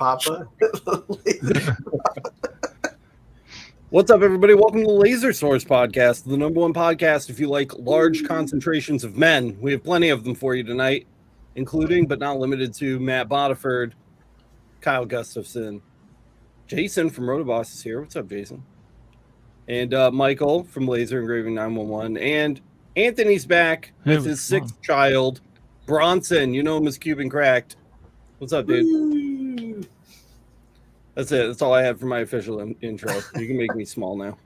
Papa. What's up, everybody? Welcome to the Laser Source Podcast, the number one podcast if you like large concentrations of men. We have plenty of them for you tonight, including but not limited to Matt Bodiford, Kyle Gustafson, Jason from Rotoboss is here. What's up, Jason? And Michael from Laser Engraving 911. And Anthony's back with his sixth child, Bronson. You know him as Cuban Cracked. What's up, dude? That's it. That's all I have for my official intro. You can make me small now.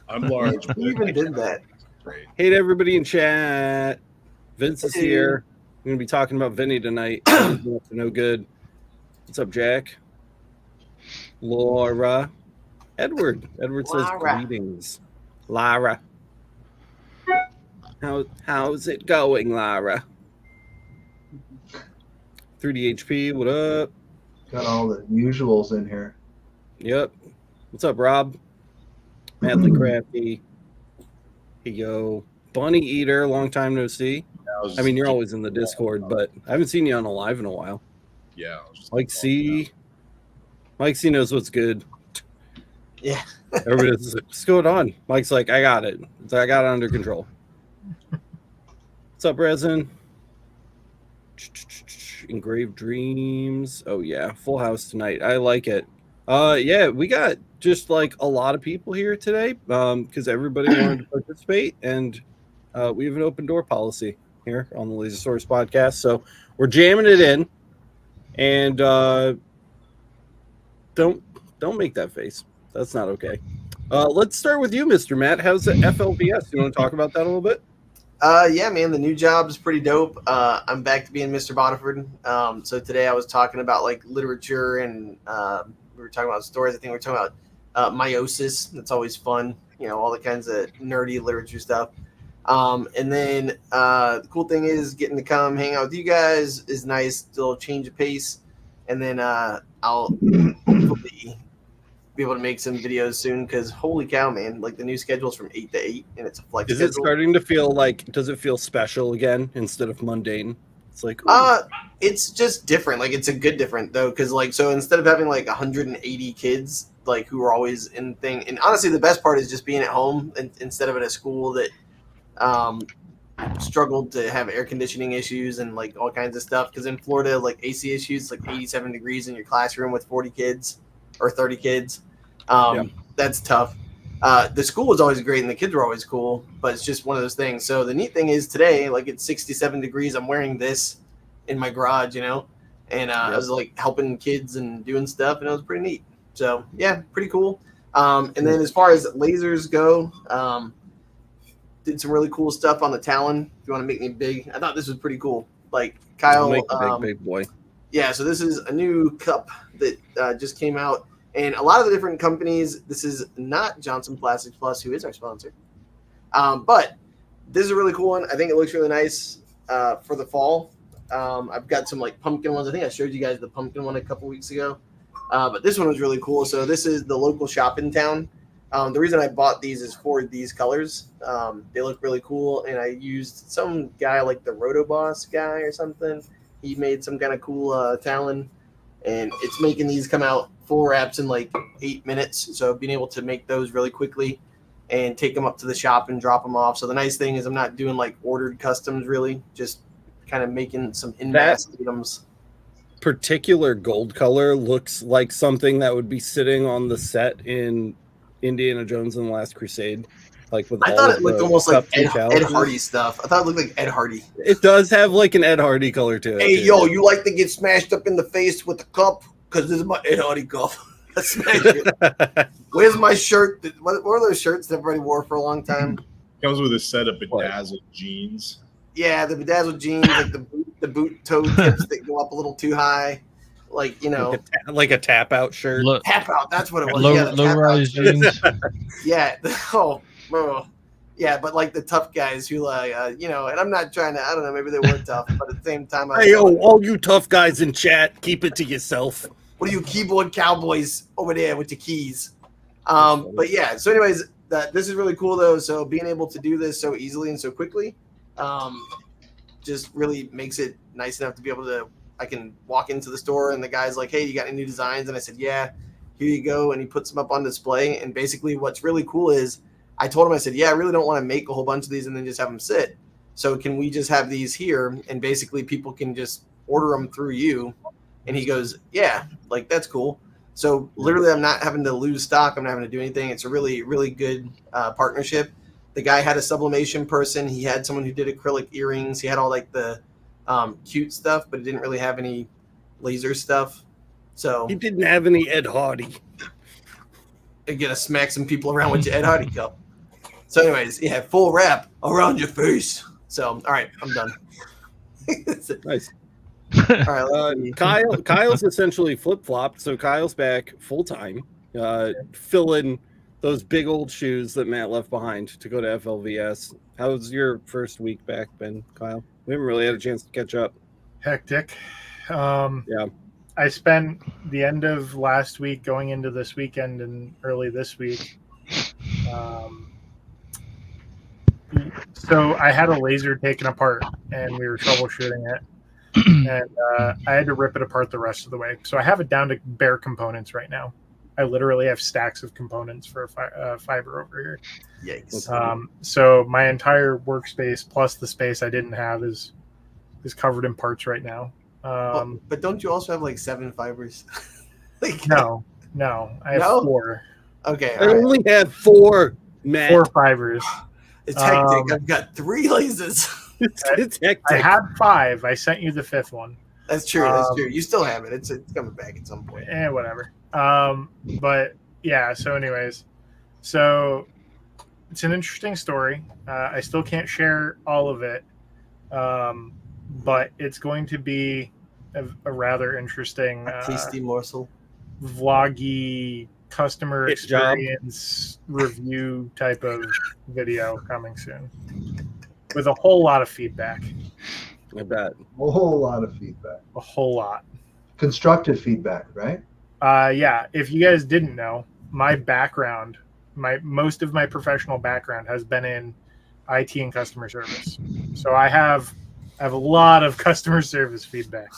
I'm large. You even did that. Great. Hey to everybody in chat. Vince is here. We're going to be talking about Vinny tonight. No good. What's up, Jack? Laura. Edward. Edward says greetings. Lara. How's it going, Lara? 3DHP, what up? Got all the usuals in here. Yep. What's up, Rob? Madly Crafty. Hey, yo. Bunny Eater, long time no see. I mean, you're always in the Discord, but I haven't seen you on a live in a while. Yeah. Mike C. Mike C knows what's good. Yeah. Everybody's like, what's going on? Mike's like, I got it. I got it under control. What's up, Resin? Engraved Dreams. Oh yeah, full house tonight. I like it. Yeah, we got just like a lot of people here today because everybody wanted to participate, and we have an open door policy here on the Laser Source Podcast, so we're jamming it in. And don't make that face. That's not okay. Let's start with you, Mr. Matt. How's the FLBS? You want to talk about that a little bit? Yeah, man, the new job is pretty dope. I'm back to being Mr. Bodiford. So today I was talking about like literature and we were talking about stories. I think we were talking about meiosis. That's always fun. You know, all the kinds of nerdy literature stuff. And then the cool thing is getting to come hang out with you guys is nice. Little change of pace. And then I'll hopefully be able to make some videos soon because holy cow, man, like the new schedule is from 8 to 8 and it's a flex schedule. Is it starting to feel like, does it feel special again instead of mundane? It's like, it's just different. Like it's a good different though, because like, so instead of having like 180 kids like who are always in thing, and honestly the best part is just being at home instead of at a school that struggled to have air conditioning issues and like all kinds of stuff, because in Florida like AC issues, like 87 degrees in your classroom with 40 kids or 30 kids. That's tough. The school was always great and the kids were always cool, but it's just one of those things. So the neat thing is today, like it's 67 degrees, I'm wearing this in my garage, you know, and I was like helping kids and doing stuff, and it was pretty neat. So yeah, pretty cool. And then as far as lasers go, did some really cool stuff on the Talon. If you want to make me big, I thought this was pretty cool. Like Kyle, big boy. Yeah, so this is a new cup that just came out, and a lot of the different companies. This is not Johnson Plastics Plus, who is our sponsor, but this is a really cool one. I think it looks really nice for the fall. I've got some like pumpkin ones. I think I showed you guys the pumpkin one a couple weeks ago, but this one was really cool. So this is the local shop in town. The reason I bought these is for these colors. They look really cool, and I used some guy like the Rotoboss guy or something. He made some kind of cool Talon, and it's making these come out full wraps in like 8 minutes. So being able to make those really quickly and take them up to the shop and drop them off. So the nice thing is I'm not doing like ordered customs really, just kind of making some in-mass items. Particular gold color looks like something that would be sitting on the set in Indiana Jones and the Last Crusade. Like with I thought it looked almost like Ed Hardy stuff. I thought it looked like Ed Hardy. It does have like an Ed Hardy color to it. Hey, yo, you like to get smashed up in the face with the cup? Because this is my Ed Hardy cup. Where's my shirt? What were those shirts that everybody wore for a long time? Comes with a set of bedazzled jeans. Yeah, the bedazzled jeans, like the boot toe tips that go up a little too high. Like, you know. Like a tap out shirt. Tap out, that's what it was. Low rise jeans. Yeah. Oh, yeah, but like the tough guys who like, you know, and I'm not trying to, I don't know, maybe they were tough, but at the same time. Hey, all you tough guys in chat, keep it to yourself. What are you keyboard cowboys over there with the keys? But yeah, so anyways, this is really cool though. So being able to do this so easily and so quickly just really makes it nice enough to be able to I can walk into the store and the guy's like, hey, you got any new designs? And I said, yeah, here you go. And he puts them up on display. And basically what's really cool is I told him, I said, yeah, I really don't want to make a whole bunch of these and then just have them sit. So can we just have these here? And basically people can just order them through you. And he goes, yeah, like that's cool. So literally I'm not having to lose stock. I'm not having to do anything. It's a really, really good partnership. The guy had a sublimation person. He had someone who did acrylic earrings. He had all like the cute stuff, but he didn't really have any laser stuff. So He didn't have any Ed Hardy. you're gonna smack some people around with your Ed Hardy cup. So, anyways, yeah, full wrap around your face. So, all right, I'm done. Nice. All right, let's see. Kyle's essentially flip-flopped, so Kyle's back full-time, filling those big old shoes that Matt left behind to go to FLVS. How's your first week back been, Kyle? We haven't really had a chance to catch up. Hectic. Yeah. I spent the end of last week going into this weekend and early this week. So I had a laser taken apart and we were troubleshooting it. And I had to rip it apart the rest of the way. So I have it down to bare components right now. I literally have stacks of components for fiber over here. Yikes. So my entire workspace plus the space I didn't have is covered in parts right now. But don't you also have like 7 fibers? Like, No, I have 4. Okay. I All right. only have 4, Matt. 4 fibers. It's hectic. I've got 3 lasers. It's hectic. I had 5. I sent you the 5th one. That's true. That's true. You still have it. It's coming back at some point. Whatever. But yeah. So, anyways, so it's an interesting story. I still can't share all of it, but it's going to be a rather interesting Tasty morsel. vloggy customer Hit job. experience review type of video coming soon with a whole lot of feedback. I bet. A whole lot of feedback. A whole lot. Constructive feedback, right? Yeah. If you guys didn't know, my background, most of my professional background has been in IT and customer service. So I have a lot of customer service feedback.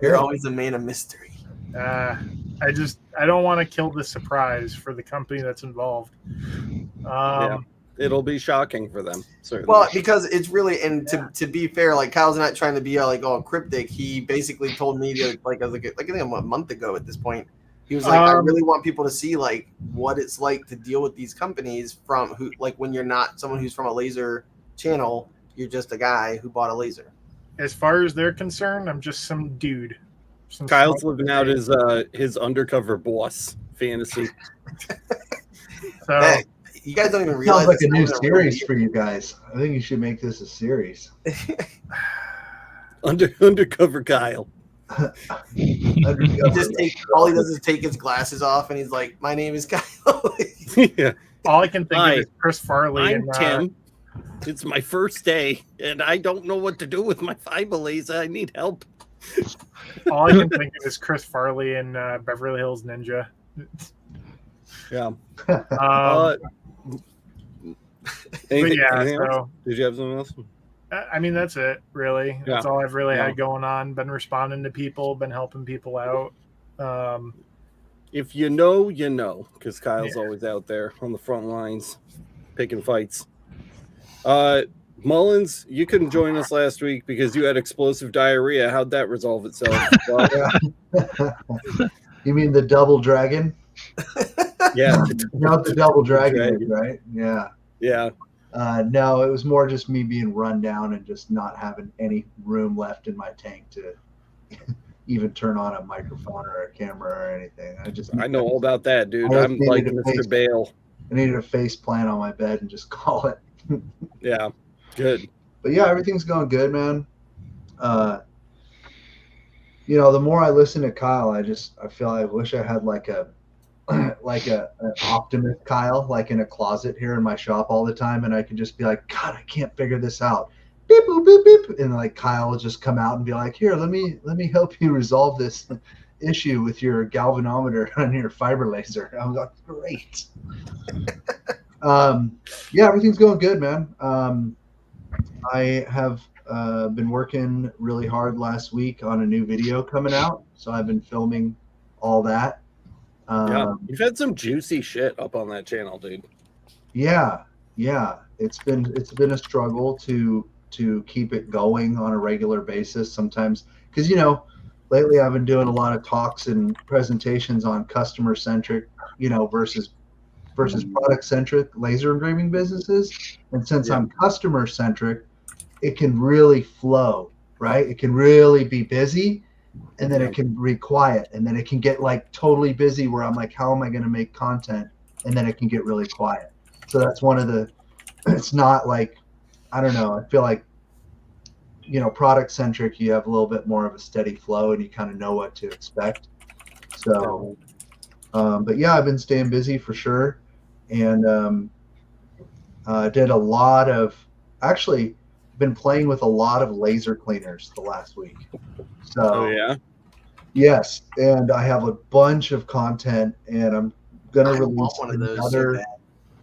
You're always a man of mystery. I don't want to kill the surprise for the company that's involved. It'll be shocking for them. Certainly. Well, because it's really, and to be fair, like Kyle's not trying to be like all cryptic. He basically told me I think a month ago at this point. He was like, I really want people to see like what it's like to deal with these companies from who, like when you're not someone who's from a laser channel, you're just a guy who bought a laser. As far as they're concerned, I'm just some dude. Kyle's living out his undercover boss fantasy. So Hey, you guys don't even realize Sounds like a new this is series for you guys. I think you should make this a series. Undercover Kyle. He just all he does is take his glasses off and he's like, "My name is Kyle." Yeah. all I can think Hi, of is Chris Farley I'm and Tim. It's my first day, and I don't know what to do with my fiber laser. I need help. all I can think of is Chris Farley and Beverly Hills Ninja. Yeah. But yeah, anything else? so Did you have something else? I mean that's it really. That's all I've really Yeah. had going on. Been responding to people, been helping people out. If you know, you know, because Kyle's always out there on the front lines, picking fights. Mullins, you couldn't join us last week because you had explosive diarrhea. How'd that resolve itself? You mean the double dragon? Yeah. Not the double dragon, right? Yeah. Yeah. No, it was more just me being run down and just not having any room left in my tank to even turn on a microphone or a camera or anything. I know all about that, dude. I'm like Mr. Bale. I needed a face plant on my bed and just call it. Yeah. Good. But yeah, everything's going good, man. The more I listen to Kyle, I feel I wish I had like an optimist Kyle, like in a closet here in my shop all the time, and I could just be like, God, I can't figure this out. Beep boop beep beep, and like Kyle will just come out and be like, here, let me help you resolve this issue with your galvanometer on your fiber laser. I'm like, great. Yeah, everything's going good, man. I have been working really hard last week on a new video coming out, so I've been filming all that. Yeah, you've had some juicy shit up on that channel, dude. Yeah. It's been a struggle to keep it going on a regular basis sometimes, because lately I've been doing a lot of talks and presentations on customer centric, versus product centric laser engraving businesses. And since I'm customer centric, it can really flow, right? It can really be busy, and then it can be quiet, and then it can get like totally busy where I'm like, how am I going to make content? And then it can get really quiet. So that's one of the, it's not like, I don't know, I feel like, product centric, you have a little bit more of a steady flow and you kind of know what to expect. So, but yeah, I've been staying busy for sure. And did a lot of, actually been playing with a lot of laser cleaners the last week. So, yes. And I have a bunch of content, and I'm going to release one of those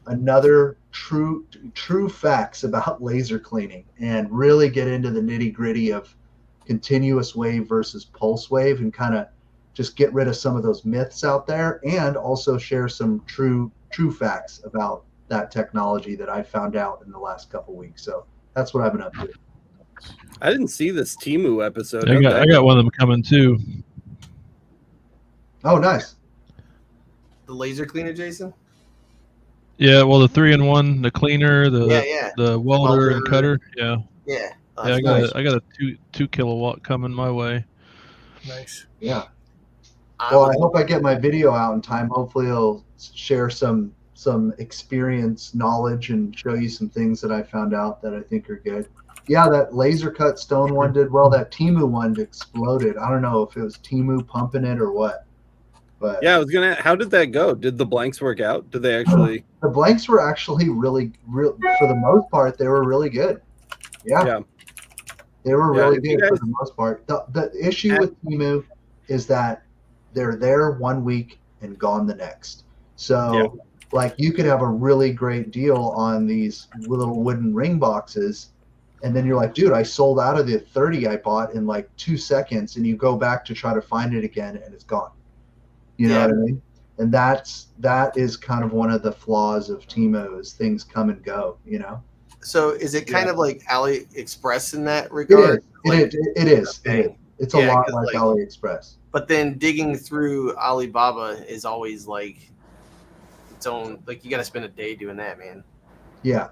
another true facts about laser cleaning, and really get into the nitty gritty of continuous wave versus pulse wave, and kind of just get rid of some of those myths out there, and also share some true facts about that technology that I found out in the last couple weeks. So that's what I've been up to. I didn't see this Temu episode. I got one of them coming too. Oh, nice. The laser cleaner, Jason? Yeah, well, the 3-in-1, the cleaner, the welder and cutter. Yeah. Yeah. I got a 2 kilowatt coming my way. Nice. Yeah. Well, I hope I get my video out in time. Hopefully it'll share some experience, knowledge, and show you some things that I found out that I think are good. Yeah, that laser cut stone one did well. That Temu one exploded. I don't know if it was Temu pumping it or what. But yeah, I was gonna. How did that go? Did the blanks work out? Did they actually? The blanks were actually really for the most part. They were really good. Yeah. They were really good for the most part. The issue with Temu is that they're there 1 week and gone the next. So like you could have a really great deal on these little wooden ring boxes, and then you're like, dude, I sold out of the 30 I bought in like 2 seconds, and you go back to try to find it again and it's gone. You know what I mean? And that is kind of one of the flaws of Temu, is things come and go, So is it kind of like AliExpress in that regard? It is. It's a lot like AliExpress. But then digging through Alibaba is always like its own, like you got to spend a day doing that, man. Yeah.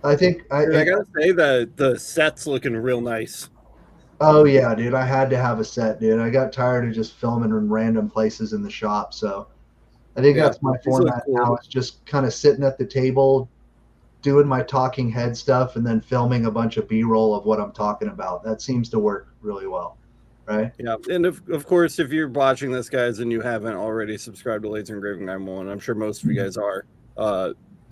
I think I gotta say that the set's looking real nice. Oh yeah, dude. I had to have a set, dude. I got tired of just filming in random places in the shop. So I think that's my format now. It's just kind of sitting at the table, doing my talking head stuff, and then filming a bunch of B-roll of what I'm talking about. That seems to work really well. Right. Yeah. And of course, if you're watching this, guys, and you haven't already subscribed to Laser Engraving 911, I'm sure most of you guys are,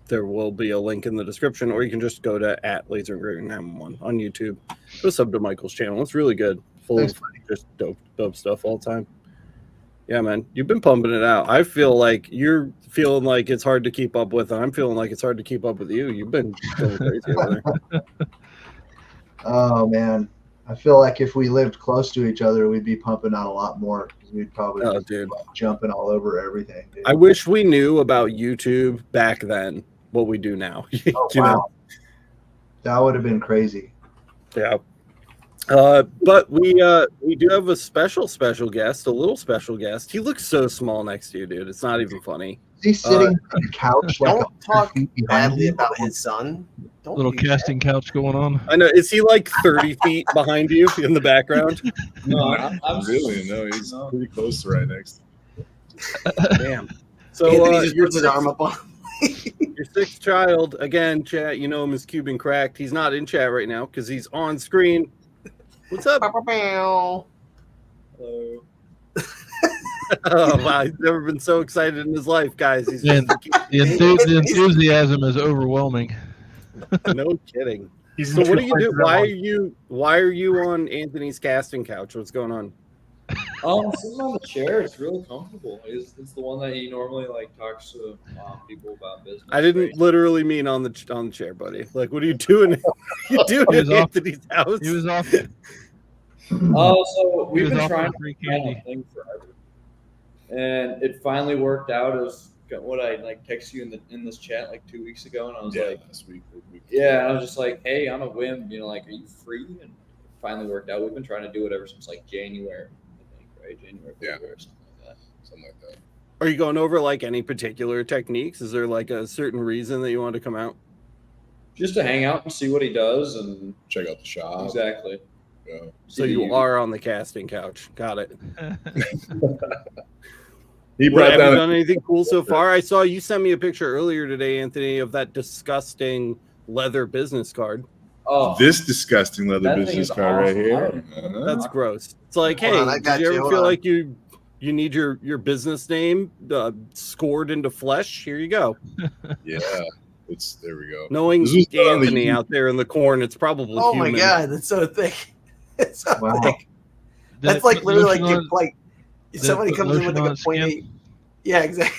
there will be a link in the description, or you can just go to @Laser Engraving 911 on YouTube. Go sub to Michael's channel. It's really good. Full of just dope stuff all the time. Yeah, man. You've been pumping it out. I feel like you're feeling like it's hard to keep up with, and I'm feeling like it's hard to keep up with you. You've been going crazy over there. Oh, man. I feel like if we lived close to each other, we'd be pumping out a lot more. We'd probably be jumping all over everything. Dude. I wish we knew about YouTube back then, what we do now. Oh, wow. That would have been crazy. Yeah. But we do have a special guest, a little special guest. He looks so small next to you, dude. It's not even funny. He's sitting on the couch. Don't talk badly about his son. Little casting couch going on. I know. Is he like 30 feet behind you in the background? No, I'm really no. He's pretty close to right next. Damn. So just puts his arm up on. Your sixth child, again, chat. You know him as Cuban Cracked. He's not in chat right now because he's on screen. What's up? Hello. Oh wow, he's never been so excited in his life, guys. He's the enthusiasm is overwhelming. No kidding. So what do you do? Why are you on Anthony's casting couch? What's going on? Sitting on the chair, it's really comfortable. It's the one that he normally like talks to people about business. I didn't literally mean on the chair, buddy. Like, what are you doing? You doing He was at off- Anthony's house? He was off. So we've was been offering trying free to plan candy. a thing forever, and it finally worked out. It was what I like text you in this chat like 2 weeks ago, and I was like, last week. yeah, and I was just like, hey, on a whim, like, are you free? And it finally worked out. We've been trying to do it ever since like January, I think, right? January, February, or something like that. Are you going over like any particular techniques? Is there like a certain reason that you want to come out? Just to hang out and see what he does and check out the shop. Exactly. Yeah. So you are on the casting couch. Got it. He Have you done anything cool so far? I saw you sent me a picture earlier today, Anthony, of that disgusting leather business card. Oh, this disgusting leather business card right here. That's gross. It's like, Hold hey, on, I got did you you. ever Hold feel on. like you need your business name scored into flesh? Here you go. Yeah, there we go. Knowing This was done on the Anthony out there in the corn, it's probably Oh human. my god, that's so thick. It's so Wow. thick. Did That's it like put literally lotion like on- if, like if did it somebody put comes in with lotion like on a its 0.8. skin? Yeah, exactly.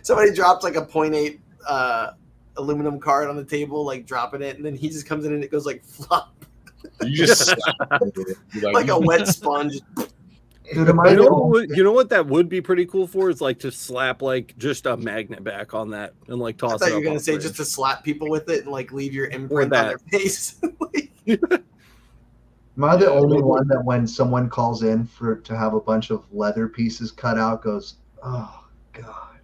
Somebody drops like a 0.8 aluminum card on the table, like dropping it, and then he just comes in and it goes like flop, You just slap it. You're like a wet sponge. Dude, am I You the know, only- you know what that would be pretty cool for is like to slap like just a magnet back on that and like I toss thought it you were up gonna on say the just fridge. to slap people with it and like leave your imprint on their that. face. Am I the only one that when someone calls in to have a bunch of leather pieces cut out goes, oh god?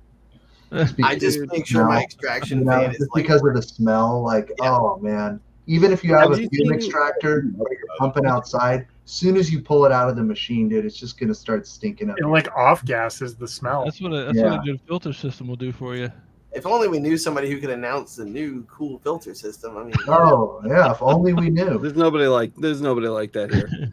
I just make sure my extraction fan is just like because of the smell. Like, Yeah. oh man, even if you have Have a you fume seen- extractor or you're pumping outside, as soon as you pull it out of the machine, dude, it's just gonna start stinking up. It like off gases the smell. That's what a Yeah. good filter system will do for you. if only we knew somebody who could announce the new cool filter system. I mean, Oh yeah, if only we knew. There's nobody like that here.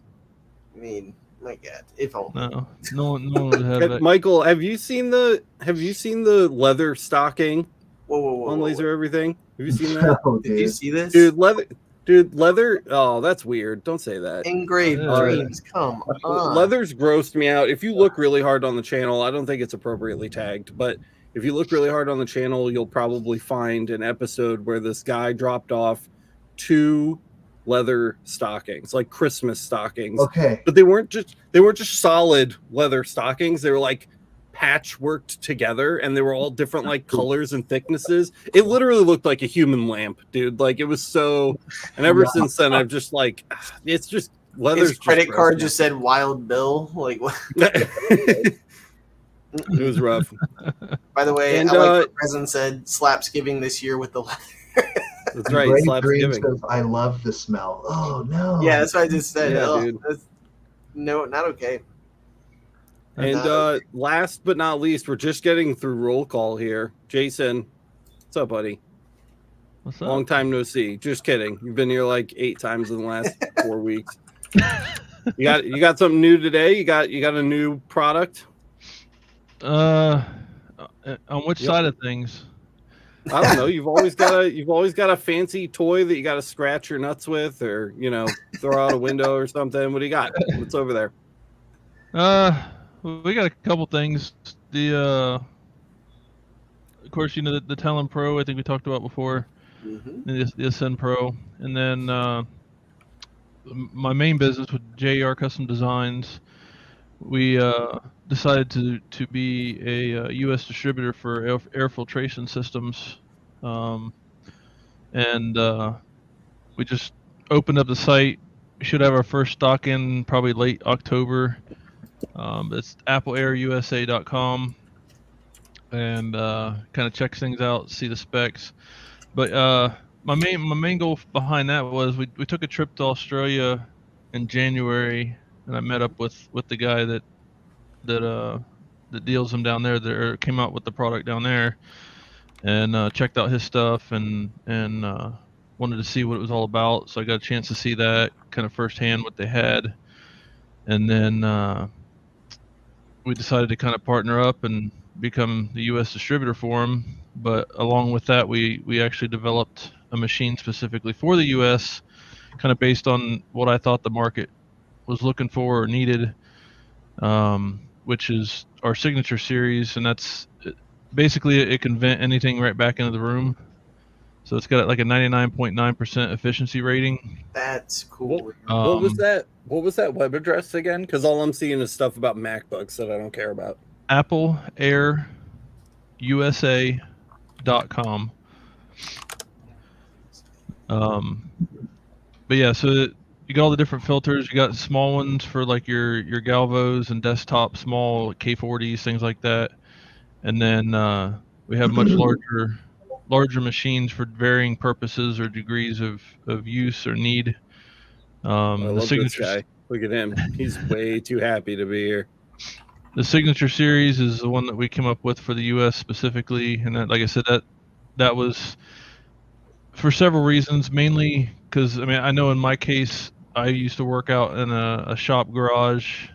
My God, if only. No one would have that. Michael, have you seen the leather stocking Whoa, on whoa. Laser Everything? Have you seen that? Oh, Did you dude. see this? Dude, leather. Oh, that's weird. Don't say that. Engraved Yeah. dreams. Come on. Leather's grossed me out. If you look really hard on the channel, I don't think it's appropriately tagged, but if you look really hard on the channel, you'll probably find an episode where this guy dropped off 2 leather stockings, like Christmas stockings. Okay. But they weren't just solid leather stockings. They were like patchworked together, and they were all different like colors and thicknesses. It literally looked like a human lamp, dude. Like it was so. And ever since then, I've just like, it's just leather's. His credit just card gross, just said Wild Bill. Like what? man. It was rough. By the way, And, I like what Present said. Slapsgiving this year with the leather. That's right. Brave Slap Dreams giving. says, I love the smell. Oh no. Yeah, that's what I just said. Yeah, Ugh, dude. that's- no, not okay. And last but not least, we're just getting through roll call here. Jason, what's up, buddy? What's up? Long time no see. Just kidding. You've been here like 8 times in the last 4 weeks. You got something new today? You got a new product? On which Yep. side of things? I don't know. You've always got a fancy toy that you got to scratch your nuts with, or throw out a window or something. What do you got? What's over there? We got a couple things. Of course, the Talon Pro. I think we talked about before. Mhm. The Ascend Pro, and then my main business with JR Custom Designs. We decided to be a U.S. distributor for air filtration systems, and we just opened up the site. We should have our first stock in probably late October. It's appleairusa.com, and kind of checks things out, see the specs. But my main goal behind that was we took a trip to Australia in January, and I met up with the guy that deals them down there, that came out with the product down there, and checked out his stuff and wanted to see what it was all about. So I got a chance to see that kind of firsthand, what they had, and then we decided to kind of partner up and become the U.S. distributor for them. But along with that, we actually developed a machine specifically for the U.S., kind of based on what I thought the market was looking for or needed. which is our signature series, and that's basically it can vent anything right back into the room. So it's got like a 99.9% efficiency rating. That's cool. What was that? What was that web address again? Because all I'm seeing is stuff about MacBooks that I don't care about. AppleAirUSA.com. But yeah, so you got all the different filters. You got small ones for like your Galvos and desktop, small K40s, things like that. And then we have much larger machines for varying purposes or degrees of use or need. I love this guy. Look at him. He's way too happy to be here. The signature series is the one that we came up with for the U.S. specifically, and that, like I said, that was for several reasons. Mainly because I know in my case, I used to work out in a shop garage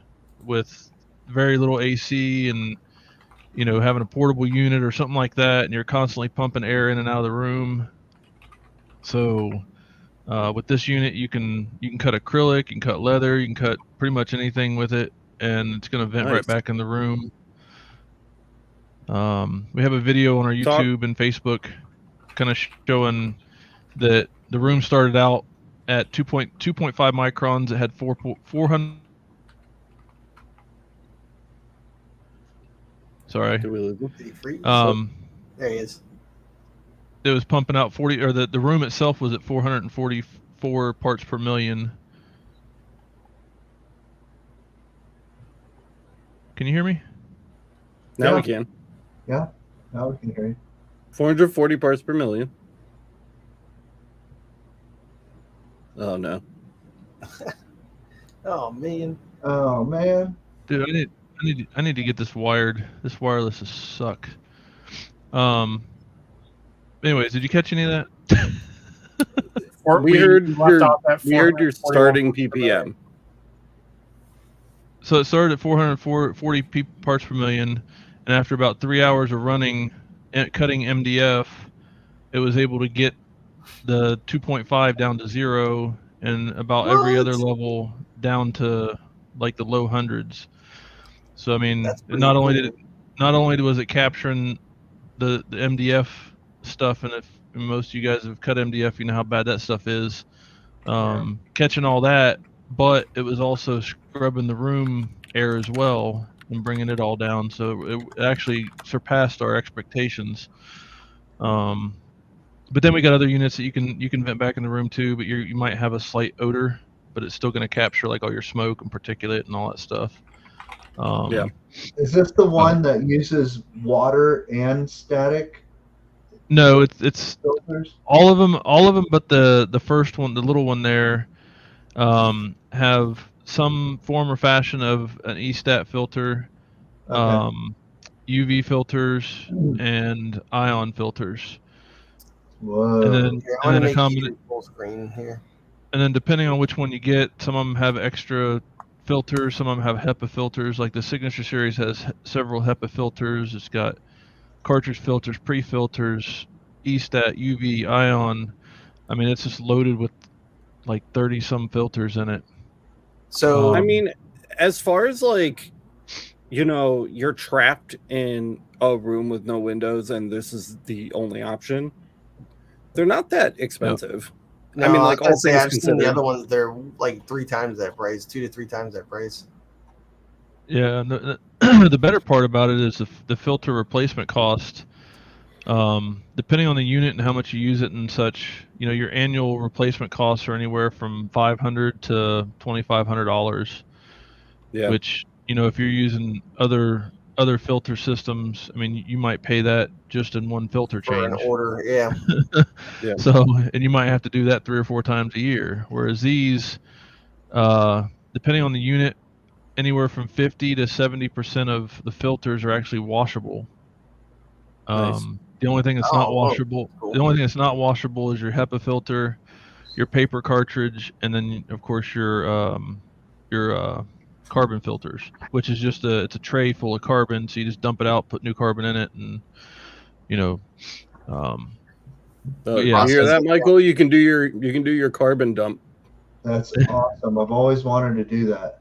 with very little AC, and having a portable unit or something like that, and you're constantly pumping air in and out of the room. So with this unit, you can cut acrylic, you can cut leather, you can cut pretty much anything with it, and it's going to vent right back in the room. We have a video on our YouTube and Facebook kind of showing that the room started out at 2.5 microns. It had 400. Sorry. Did he freeze? There he is. It was pumping out 40, or the room itself was at 444 parts per million. Can you hear me? Now we can. Yeah, now we can hear you. 440 parts per million. Oh no. Oh man. Oh man. Dude, I need to get this wired. This wireless is suck. Anyways, did you catch any of that? We heard your starting ppm. So it started at 440 parts per million, and after about 3 hours of running and cutting MDF, it was able to get the 2.5 down to 0, and about every other level down to like the low hundreds. So not only was it capturing the MDF stuff, and if most of you guys have cut MDF, you know how bad that stuff is. Catching all that, but it was also scrubbing the room air as well and bringing it all down. So it actually surpassed our expectations. But then we got other units that you can vent back in the room too, but you might have a slight odor, but it's still going to capture like all your smoke and particulate and all that stuff. Yeah. Is this the one that uses water and static? No, it's filters? all of them, but the first one, the little one there, have some form or fashion of an E-stat filter, UV filters, and ion filters. Whoa. And then, full screen here. And then depending on which one you get, some of them have extra filters, some of them have HEPA filters. Like the Signature Series has several HEPA filters. It's got cartridge filters, pre-filters, E-stat, UV, ion. It's just loaded with like 30 some filters in it. So as far as like, you're trapped in a room with no windows and this is the only option, they're not that expensive. No, all things I've seen considered. the other ones, they're like 3 times that price, 2 to 3 times that price. Yeah, and the better part about it is the filter replacement cost. Depending on the unit and how much you use it and such, your annual replacement costs are anywhere from $500 to $2,500. Yeah. Which, if you're using other filter systems, you might pay that just in one filter change. For an order, yeah. Yeah. So, and you might have to do that 3 or 4 times a year. Whereas these, depending on the unit, anywhere from 50 to 70% of the filters are actually washable. Nice. The only thing that's not washable, the only thing that's not washable is your HEPA filter, your paper cartridge, and then of course your carbon filters, which is just it's a tray full of carbon. So you just dump it out, put new carbon in it, and you hear that, Michael? You can do your carbon dump. That's awesome. I've always wanted to do that.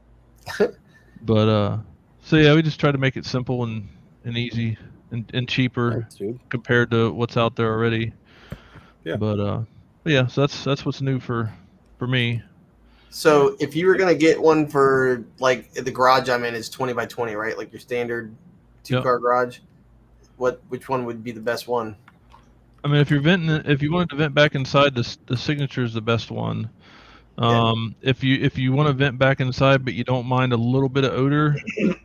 But So yeah, we just try to make it simple and easy and cheaper Thanks, dude. compared to what's out there already. Yeah. But yeah, so that's what's new for me. So if you were gonna get one for like the garage I'm in is 20 by 20, right? Like your standard 2-car garage. Which one would be the best one? I mean, if you're venting, if you wanted to vent back inside, the Signature is the best one. If you want to vent back inside, but you don't mind a little bit of odor,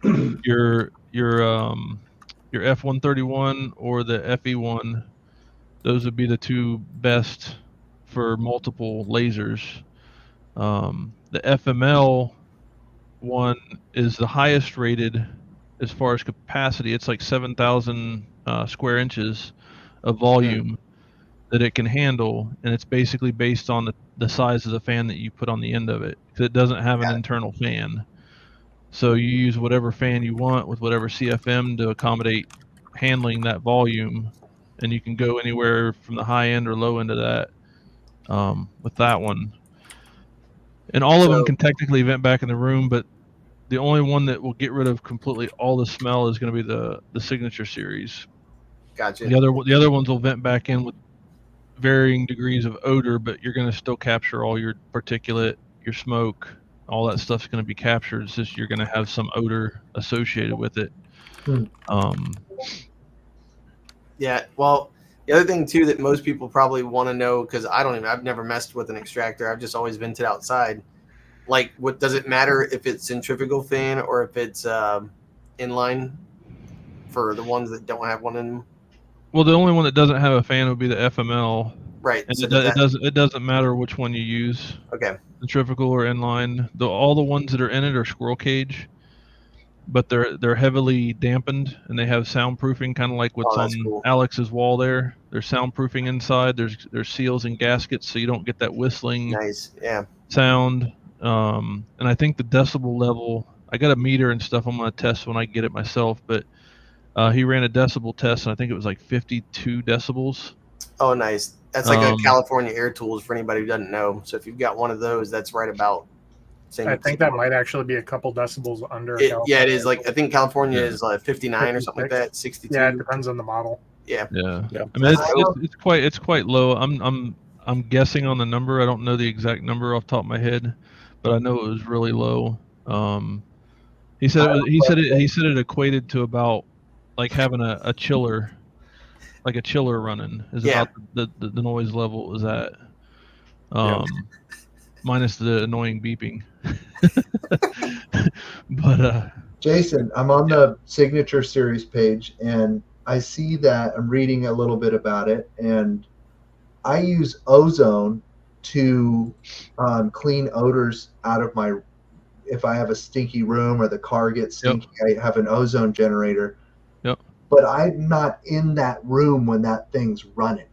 your F131 or the FE1, those would be the two best for multiple lasers. The FML one is the highest rated as far as capacity. It's like 7,000 square inches of volume that it can handle, and it's basically based on the size of the fan that you put on the end of it, because it doesn't have an internal fan. So you use whatever fan you want with whatever CFM to accommodate handling that volume, and you can go anywhere from the high end or low end of that with that one. And all of them can technically vent back in the room, but the only one that will get rid of completely all the smell is going to be the Signature series. Gotcha. The other ones will vent back in with varying degrees of odor, but you're going to still capture all your particulate, your smoke, all that stuff's going to be captured. It's just you're going to have some odor associated with it. Yeah. Well, the other thing too that most people probably want to know, because I've never messed with an extractor. I've just always vented outside. Like, what does it matter if it's centrifugal fan or if it's inline for the ones that don't have one in them? Well, the only one that doesn't have a fan would be the FML. Right. And So it doesn't matter which one you use. Okay. Centrifugal or inline. All the ones that are in it are squirrel cage, but they're heavily dampened and they have soundproofing, kind of like what's on cool. Alex's wall there. There's soundproofing inside. There's seals and gaskets, so you don't get that whistling sound. And I think the decibel level, I got a meter and stuff I'm going to test when I get it myself, but he ran a decibel test, and I think it was like 52 decibels. Oh, nice. That's like a California Air Tools for anybody who doesn't know. So if you've got one of those, that's right about. I think that might actually be a couple decibels under. Yeah, it is. Like, I think California is like 59 or something like that. 62. Yeah, it depends on the model. Yeah. I mean, it's quite low. I'm guessing on the number. I don't know the exact number off the top of my head, but I know it was really low. He said it equated to about like having a chiller, like a chiller running is about the noise level is at. Minus the annoying beeping. But Jason, I'm on the Signature series page, and I see that I'm reading a little bit about it, and I use ozone to clean odors out of my. If I have a stinky room or the car gets stinky, I have an ozone generator. But I'm not in that room when that thing's running.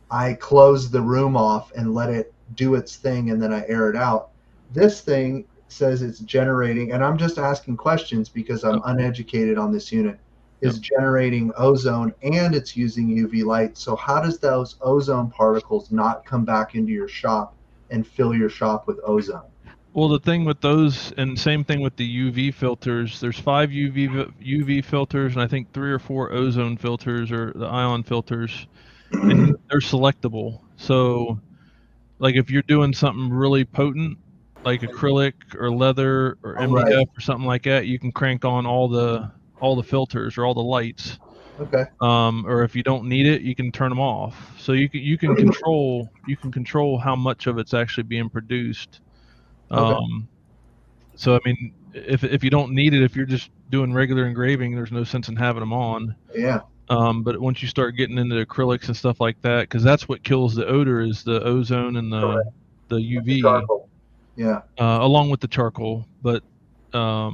I close the room off and let it do its thing, and then I air it out. This thing says it's generating, and I'm just asking questions because I'm uneducated on this unit, is generating ozone and it's using UV light. So how does those ozone particles not come back into your shop and fill your shop with ozone? Well, the thing with those, and same thing with the UV filters, there's 5 UV filters, and I think 3 or 4 ozone filters, or the ion filters, and they're selectable. So, like if you're doing something really potent, like acrylic or leather or MDF or something like that, you can crank on all the filters or all the lights. Okay. Or if you don't need it, you can turn them off. So you can control how much of it's actually being produced. So I mean, if you don't need it, if you're just doing regular engraving, there's no sense in having them on. Yeah. But once you start getting into acrylics and stuff like that, because that's what kills the odor is the ozone and the UV. Charcoal. Yeah. Along with the charcoal, but as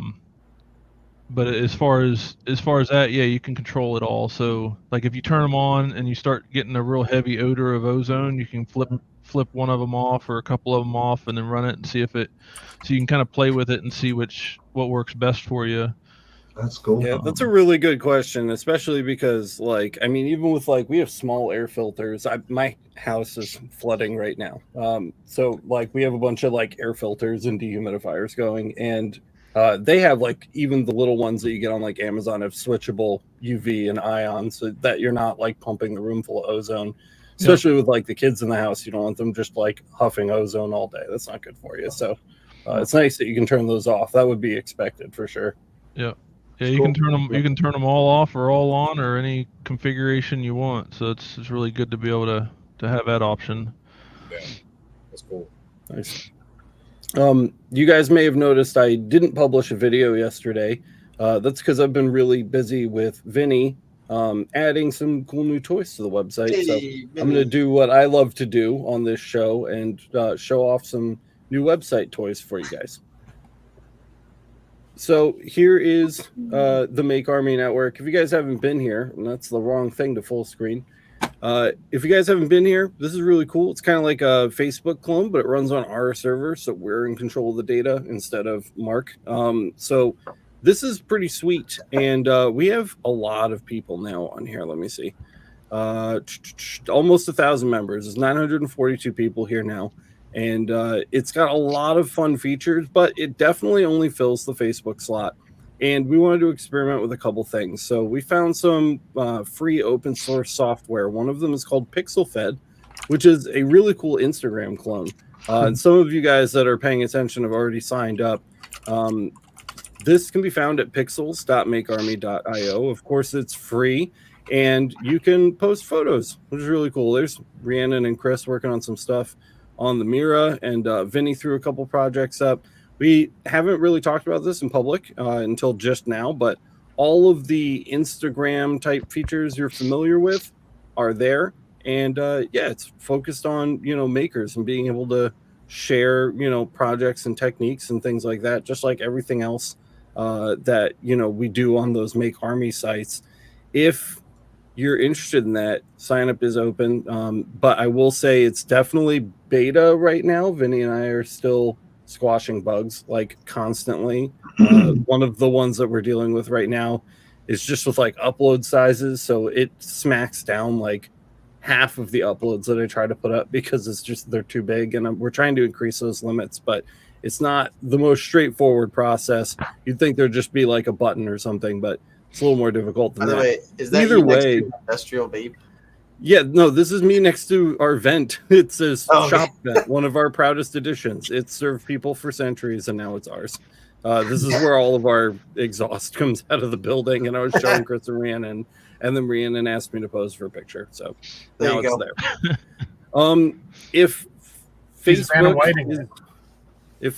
far as that, yeah, you can control it all. So like if you turn them on and you start getting a real heavy odor of ozone, you can flip one of them off or a couple of them off and then run it and see if it. So you can kind of play with it and see what works best for you. That's cool. Yeah, that's a really good question, especially because, like, I mean, even with like we have small air filters. My house is flooding right now, so like we have a bunch of like air filters and dehumidifiers going, and They have like even the little ones that you get on like Amazon have switchable UV and ion, so that you're not like pumping the room full of ozone. Especially with like the kids in the house, you don't want them just like huffing ozone all day. That's not good for you. So it's nice that you can turn those off. That would be expected for sure. Yeah, you can turn them. You can turn them all off or all on or any configuration you want. So it's really good to be able to have that option. Yeah, that's cool. Nice. You guys may have noticed I didn't publish a video yesterday. That's because I've been really busy with Vinny adding some cool new toys to the website. So I'm going to do what I love to do on this show and show off some new website toys for you guys. So here is the MakeArmy Network. If you guys haven't been here, and that's the wrong thing to full screen. If you guys haven't been here, this is really cool. It's kind of like a Facebook clone, but it runs on our server, so we're in control of the data instead of Mark. So this is pretty sweet, and we have a lot of people now on here. Let me see. Almost 1,000 members. There's 942 people here now, and it's got a lot of fun features, but it definitely only fills the Facebook slot. And we wanted to experiment with a couple things. So we found some free open source software. One of them is called PixelFed, which is a really cool Instagram clone. And some of you guys that are paying attention have already signed up. This can be found at pixels.makearmy.io. Of course, it's free, and you can post photos, which is really cool. There's Rhiannon and Chris working on some stuff on the Mira, and Vinny threw a couple projects up. We haven't really talked about this in public until just now, but all of the Instagram type features you're familiar with are there. And yeah, it's focused on, makers and being able to share, projects and techniques and things like that, just like everything else that, we do on those MakeArmy sites. If you're interested in that, sign up is open. But I will say it's definitely beta right now. Vinny and I are still squashing bugs like constantly. One of the ones that we're dealing with right now is just with like upload sizes, so it smacks down like half of the uploads that I try to put up because it's just they're too big, and we're trying to increase those limits, but it's not the most straightforward process. You'd think there'd just be like a button or something, but it's a little more difficult than By the that. way, is that Either you next way, to Industrial Vape? Yeah, no, this is me next to our vent. It's a Oh, shop vent, one of our proudest additions. It served people for centuries, and now it's ours. This is where all of our exhaust comes out of the building, and I was showing Chris and Rhiannon, and then Rhiannon asked me to pose for a picture, so now it's there. If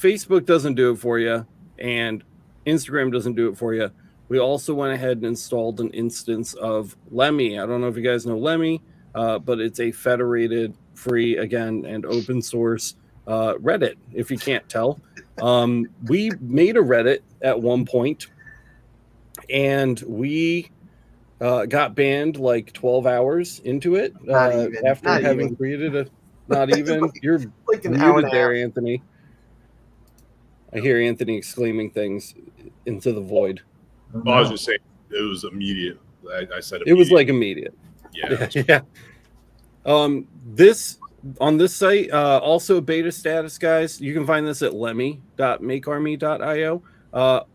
Facebook doesn't do it for you, and Instagram doesn't do it for you, we also went ahead and installed an instance of Lemmy. I don't know if you guys know Lemmy, but it's a federated, free, again, and open source Reddit, if you can't tell. We made a Reddit at one point, and we got banned like 12 hours into it after having created a... Not even? You're like an muted there, Anthony. I hear Anthony exclaiming things into the void. Oh, I was just saying it was immediate. I said immediate. It was like immediate. Yeah. Yeah. This on this site, also beta status, guys. You can find this at lemmy.makearmy.io.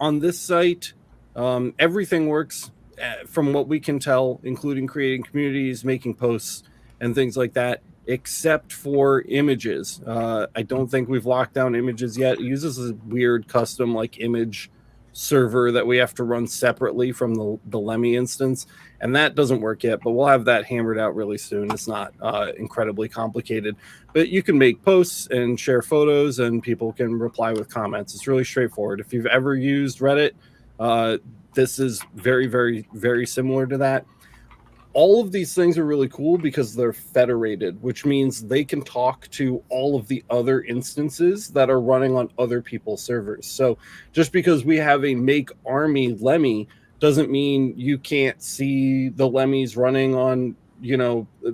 On this site, everything works from what we can tell, including creating communities, making posts, and things like that, except for images. I don't think we've locked down images yet. It uses a weird custom like image server that we have to run separately from the Lemmy instance, and that doesn't work yet, but we'll have that hammered out really soon. It's not incredibly complicated, but you can make posts and share photos, and people can reply with comments. It's really straightforward. If you've ever used Reddit, this is very, very, very similar to that. All of these things are really cool because they're federated, which means they can talk to all of the other instances that are running on other people's servers. So just because we have a MakeArmy Lemmy doesn't mean you can't see the Lemmys running on,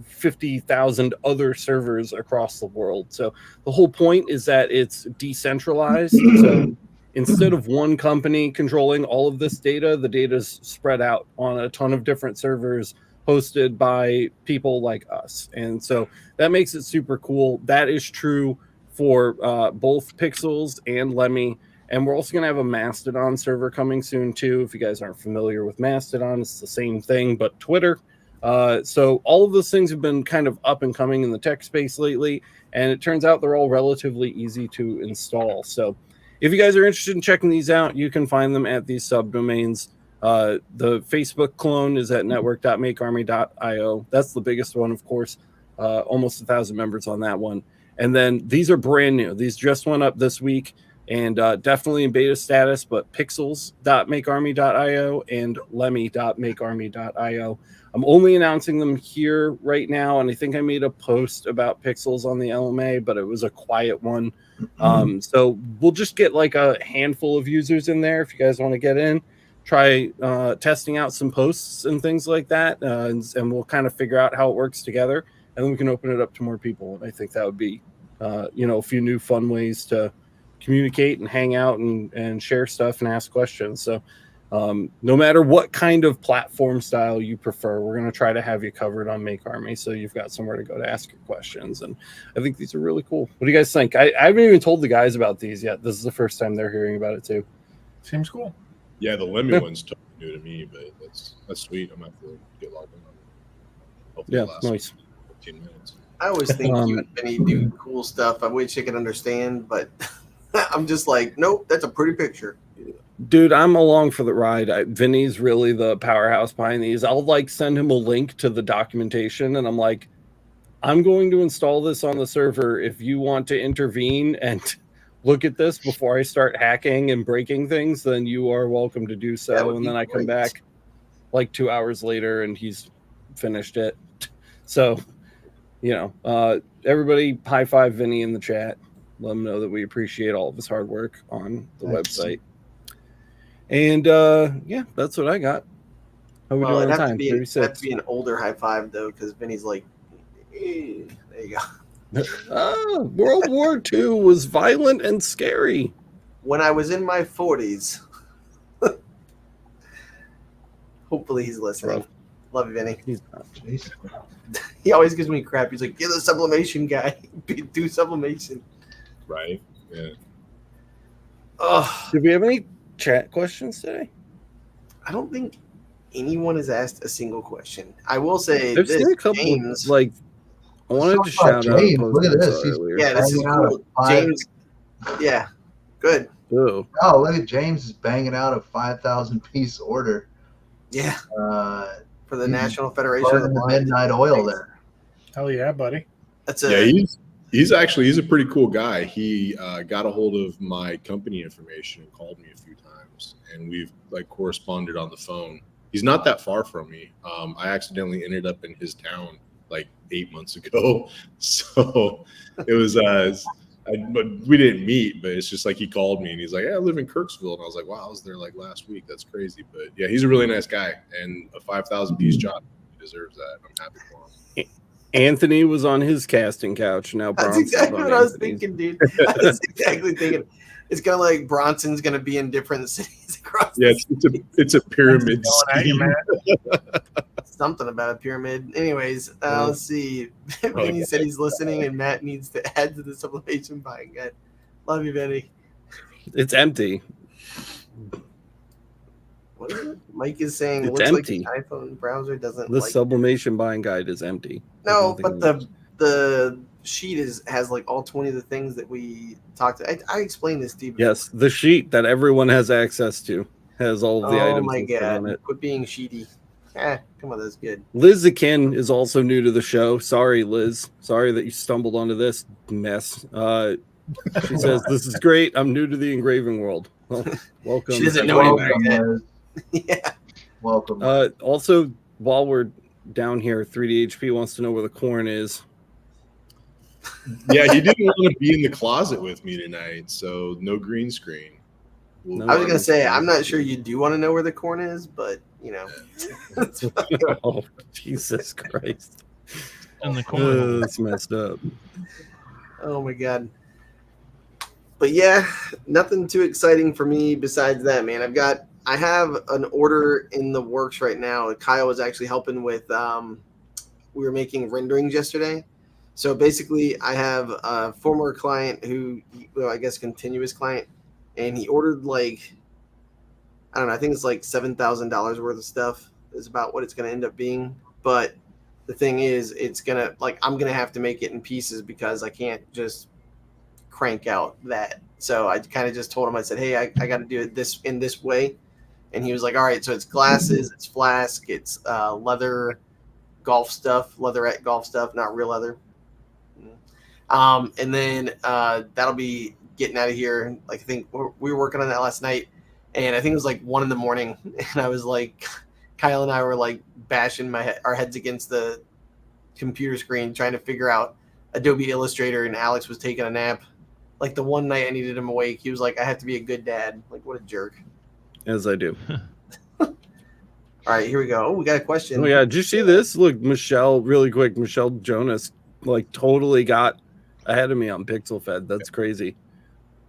50,000 other servers across the world. So the whole point is that it's decentralized. So instead of one company controlling all of this data, the data is spread out on a ton of different servers hosted by people like us. And so that makes it super cool. That is true for both Pixels and Lemmy. And we're also going to have a Mastodon server coming soon, too. If you guys aren't familiar with Mastodon, it's the same thing, but Twitter. So all of those things have been kind of up and coming in the tech space lately, and it turns out they're all relatively easy to install. So if you guys are interested in checking these out, you can find them at these subdomains. The Facebook clone is at network.makearmy.io. That's the biggest one, of course. Almost 1,000 members on that one. And then these are brand new. These just went up this week. And definitely in beta status, but pixels.makearmy.io and lemmy.makearmy.io. I'm only announcing them here right now, and I think I made a post about Pixels on the LMA, but it was a quiet one. So we'll just get like a handful of users in there if you guys want to get in, try testing out some posts and things like that, and we'll kind of figure out how it works together, and then we can open it up to more people. And I think that would be, a few new fun ways to communicate and hang out and share stuff and ask questions. So no matter what kind of platform style you prefer, we're going to try to have you covered on MakeArmy, so you've got somewhere to go to ask your questions. And I think these are really cool. What do you guys think? I haven't even told the guys about these yet. This is the first time they're hearing about it too. Seems cool. Yeah, the Lemmy one's totally new to me, but that's sweet. I'm going to have to get logged in on it. Hopefully Yeah, it lasts nice. 15 minutes. I always think you and Vinny do cool stuff. I wish I could understand, but I'm just like, nope, that's a pretty picture. Dude, I'm along for the ride. Vinny's really the powerhouse behind these. I'll send him a link to the documentation, and I'm like, I'm going to install this on the server. If you want to intervene and look at this before I start hacking and breaking things, then you are welcome to do so. And then I come back 2 hours later and he's finished it. So, everybody high five Vinny in the chat. Let him know that we appreciate all of his hard work on the website. And that's what I got. How we doing on time? It'd have to be an older high five though, because Vinny's like, there you go. World War II was violent and scary. When I was in my 40s. Hopefully he's listening. Love you, Vinny. He's not. He always gives me crap. He's like, you're the sublimation guy. Do sublimation. Right. Yeah. Oh, Did we have any chat questions today? I don't think anyone has asked a single question. I will say I've seen a couple James, I wanted to shout out. James, look at this. He's this is cool. James, yeah, good. Ooh. Oh, look at James is banging out a 5,000 piece order. Yeah, for the he's National Federation of the Blind. Midnight Oil there. Hell yeah, buddy. That's he's a pretty cool guy. He got a hold of my company information and called me a few times, and we've corresponded on the phone. He's not that far from me. I accidentally ended up in his town 8 months ago, so it was but we didn't meet. But it's just he called me and he's like, "Yeah, I live in Kirksville," and I was like, "Wow, I was there last week. That's crazy." But yeah, he's a really nice guy, and a 5,000 piece job, he deserves that. I'm happy for him. Anthony was on his casting couch. Now That's Bronson's exactly on what I was Anthony's. thinking, dude. I was exactly thinking. It's kind of like Bronson's going to be in different cities across. Yeah, it's a pyramid scheme. Something about a pyramid. Anyways, let's see. Vinny said he's listening, and Matt needs to add to the sublimation buying guide. Love you, Vinny. It's empty. What is it? Mike is saying It's looks empty. like his iPhone browser doesn't. The sublimation buying guide is empty. No, There's but nothing the sheet has all 20 of the things that we talked. I explained this to you. Yes, the sheet that everyone has access to has all of the items my listed God. on it. Quit being sheety. Come on, that's good. Liz Akin is also new to the show. Sorry, Liz. Sorry that you stumbled onto this mess. She says, "This is great. I'm new to the engraving world." Well, welcome. She doesn't know anything. Welcome, Yeah. Welcome. Also, while we're down here, 3DHP wants to know where the corn is. Yeah, he didn't want to be in the closet with me tonight, so no green screen. No. I was gonna say I'm not sure you do want to know where the corn is, but it's fine. Oh, Jesus Christ. In the corner. That's messed up. Oh my God. But yeah, nothing too exciting for me besides that, man. I have an order in the works right now. Kyle was actually helping with we were making renderings yesterday. So basically I have a former client who, well, I guess continuous client, and he ordered like, I don't know, I think it's like $7,000 worth of stuff is about what it's going to end up being. But the thing is, it's going to, like, I'm going to have to make it in pieces because I can't just crank out that. So I kind of just told him, I said, hey, I got to do it in this way. And he was like, all right, so it's glasses, it's flask, it's leather golf stuff, leatherette golf stuff, not real leather. And then that'll be getting out of here. Like, I think we were working on that last night, and I think it was like 1 a.m, and I was like, Kyle and I were like bashing our heads against the computer screen trying to figure out Adobe Illustrator, and Alex was taking a nap. Like the one night I needed him awake, he was like, I have to be a good dad. Like, what a jerk. As I do. All right, here we go. Oh, we got a question. Oh yeah, did you see this? Look, Michelle, really quick. Michelle Jonas, like, totally got ahead of me on Pixel Fed. That's crazy.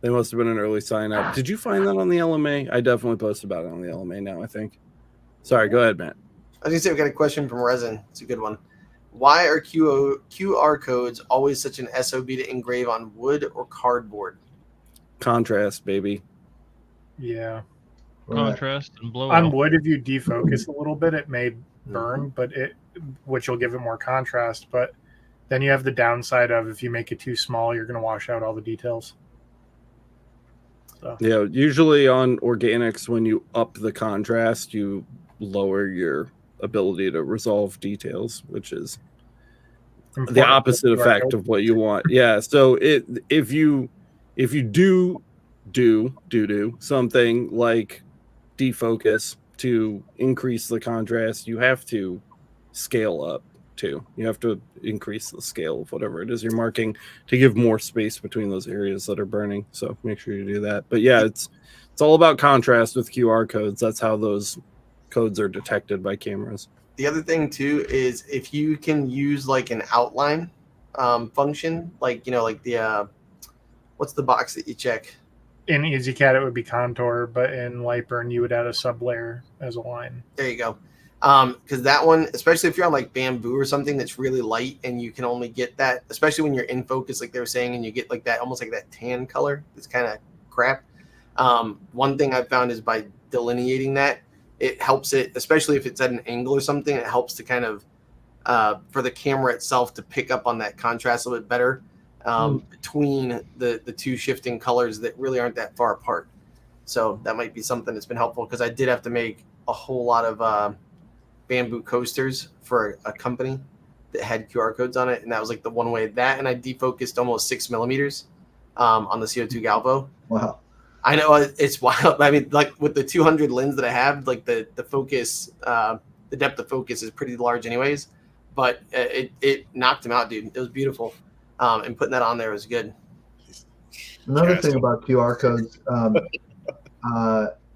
They must have been an early sign up. Did you find that on the LMA? I definitely posted about it on the LMA now, I think. Sorry, go ahead, Matt. I was gonna say we got a question from Resin. It's a good one. Why are QR codes always such an SOB to engrave on wood or cardboard? Contrast, baby. Yeah. Contrast and blow On out. wood, if you defocus a little bit, it may burn, but which will give it more contrast. But then you have the downside of if you make it too small, you're going to wash out all the details. So. Yeah, usually on organics, when you up the contrast, you lower your ability to resolve details, which is the opposite effect of what you want. Yeah, so if you do something like defocus to increase the contrast, you have to scale up too. You have to increase the scale of whatever it is you're marking to give more space between those areas that are burning. So make sure you do that. But yeah, it's all about contrast with QR codes. That's how those codes are detected by cameras. The other thing too is if you can use like an outline function, like, you know, like the what's the box that you check? In EasyCAD, it would be contour, but in Lightburn, you would add a sublayer as a line. There you go. Because that one, especially if you're on like bamboo or something that's really light and you can only get that, especially when you're in focus, like they were saying, and you get like that, almost like that tan color, it's kind of crap. One thing I've found is by delineating that, it helps it, especially if it's at an angle or something, it helps to kind of, for the camera itself to pick up on that contrast a little bit better between the two shifting colors that really aren't that far apart. So that might be something that's been helpful, because I did have to make a whole lot of bamboo coasters for a company that had QR codes on it, and that was like the one way that, and I defocused almost 6 millimeters on the CO2 Galvo. Wow. I know it's wild. I mean, like with the 200 lens that I have, like the focus, the depth of focus is pretty large anyways, but it knocked him out, dude. It was beautiful. And putting that on there was good. Another thing about QR codes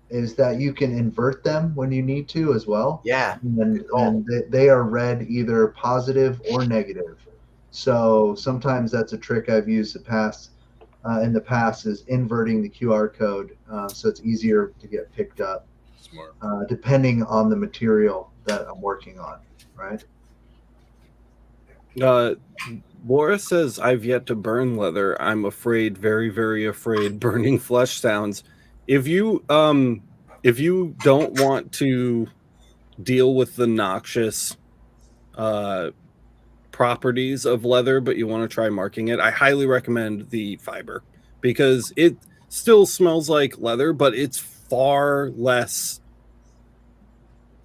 is that you can invert them when you need to as well. Yeah. And they are read either positive or negative. So sometimes that's a trick I've used in the past is inverting the QR code so it's easier to get picked up. Smart. Depending on the material that I'm working on, right? Laura says, I've yet to burn leather. I'm afraid, very, very afraid, burning flesh sounds. If you don't want to deal with the noxious properties of leather, but you want to try marking it, I highly recommend the fiber, because it still smells like leather, but it's far less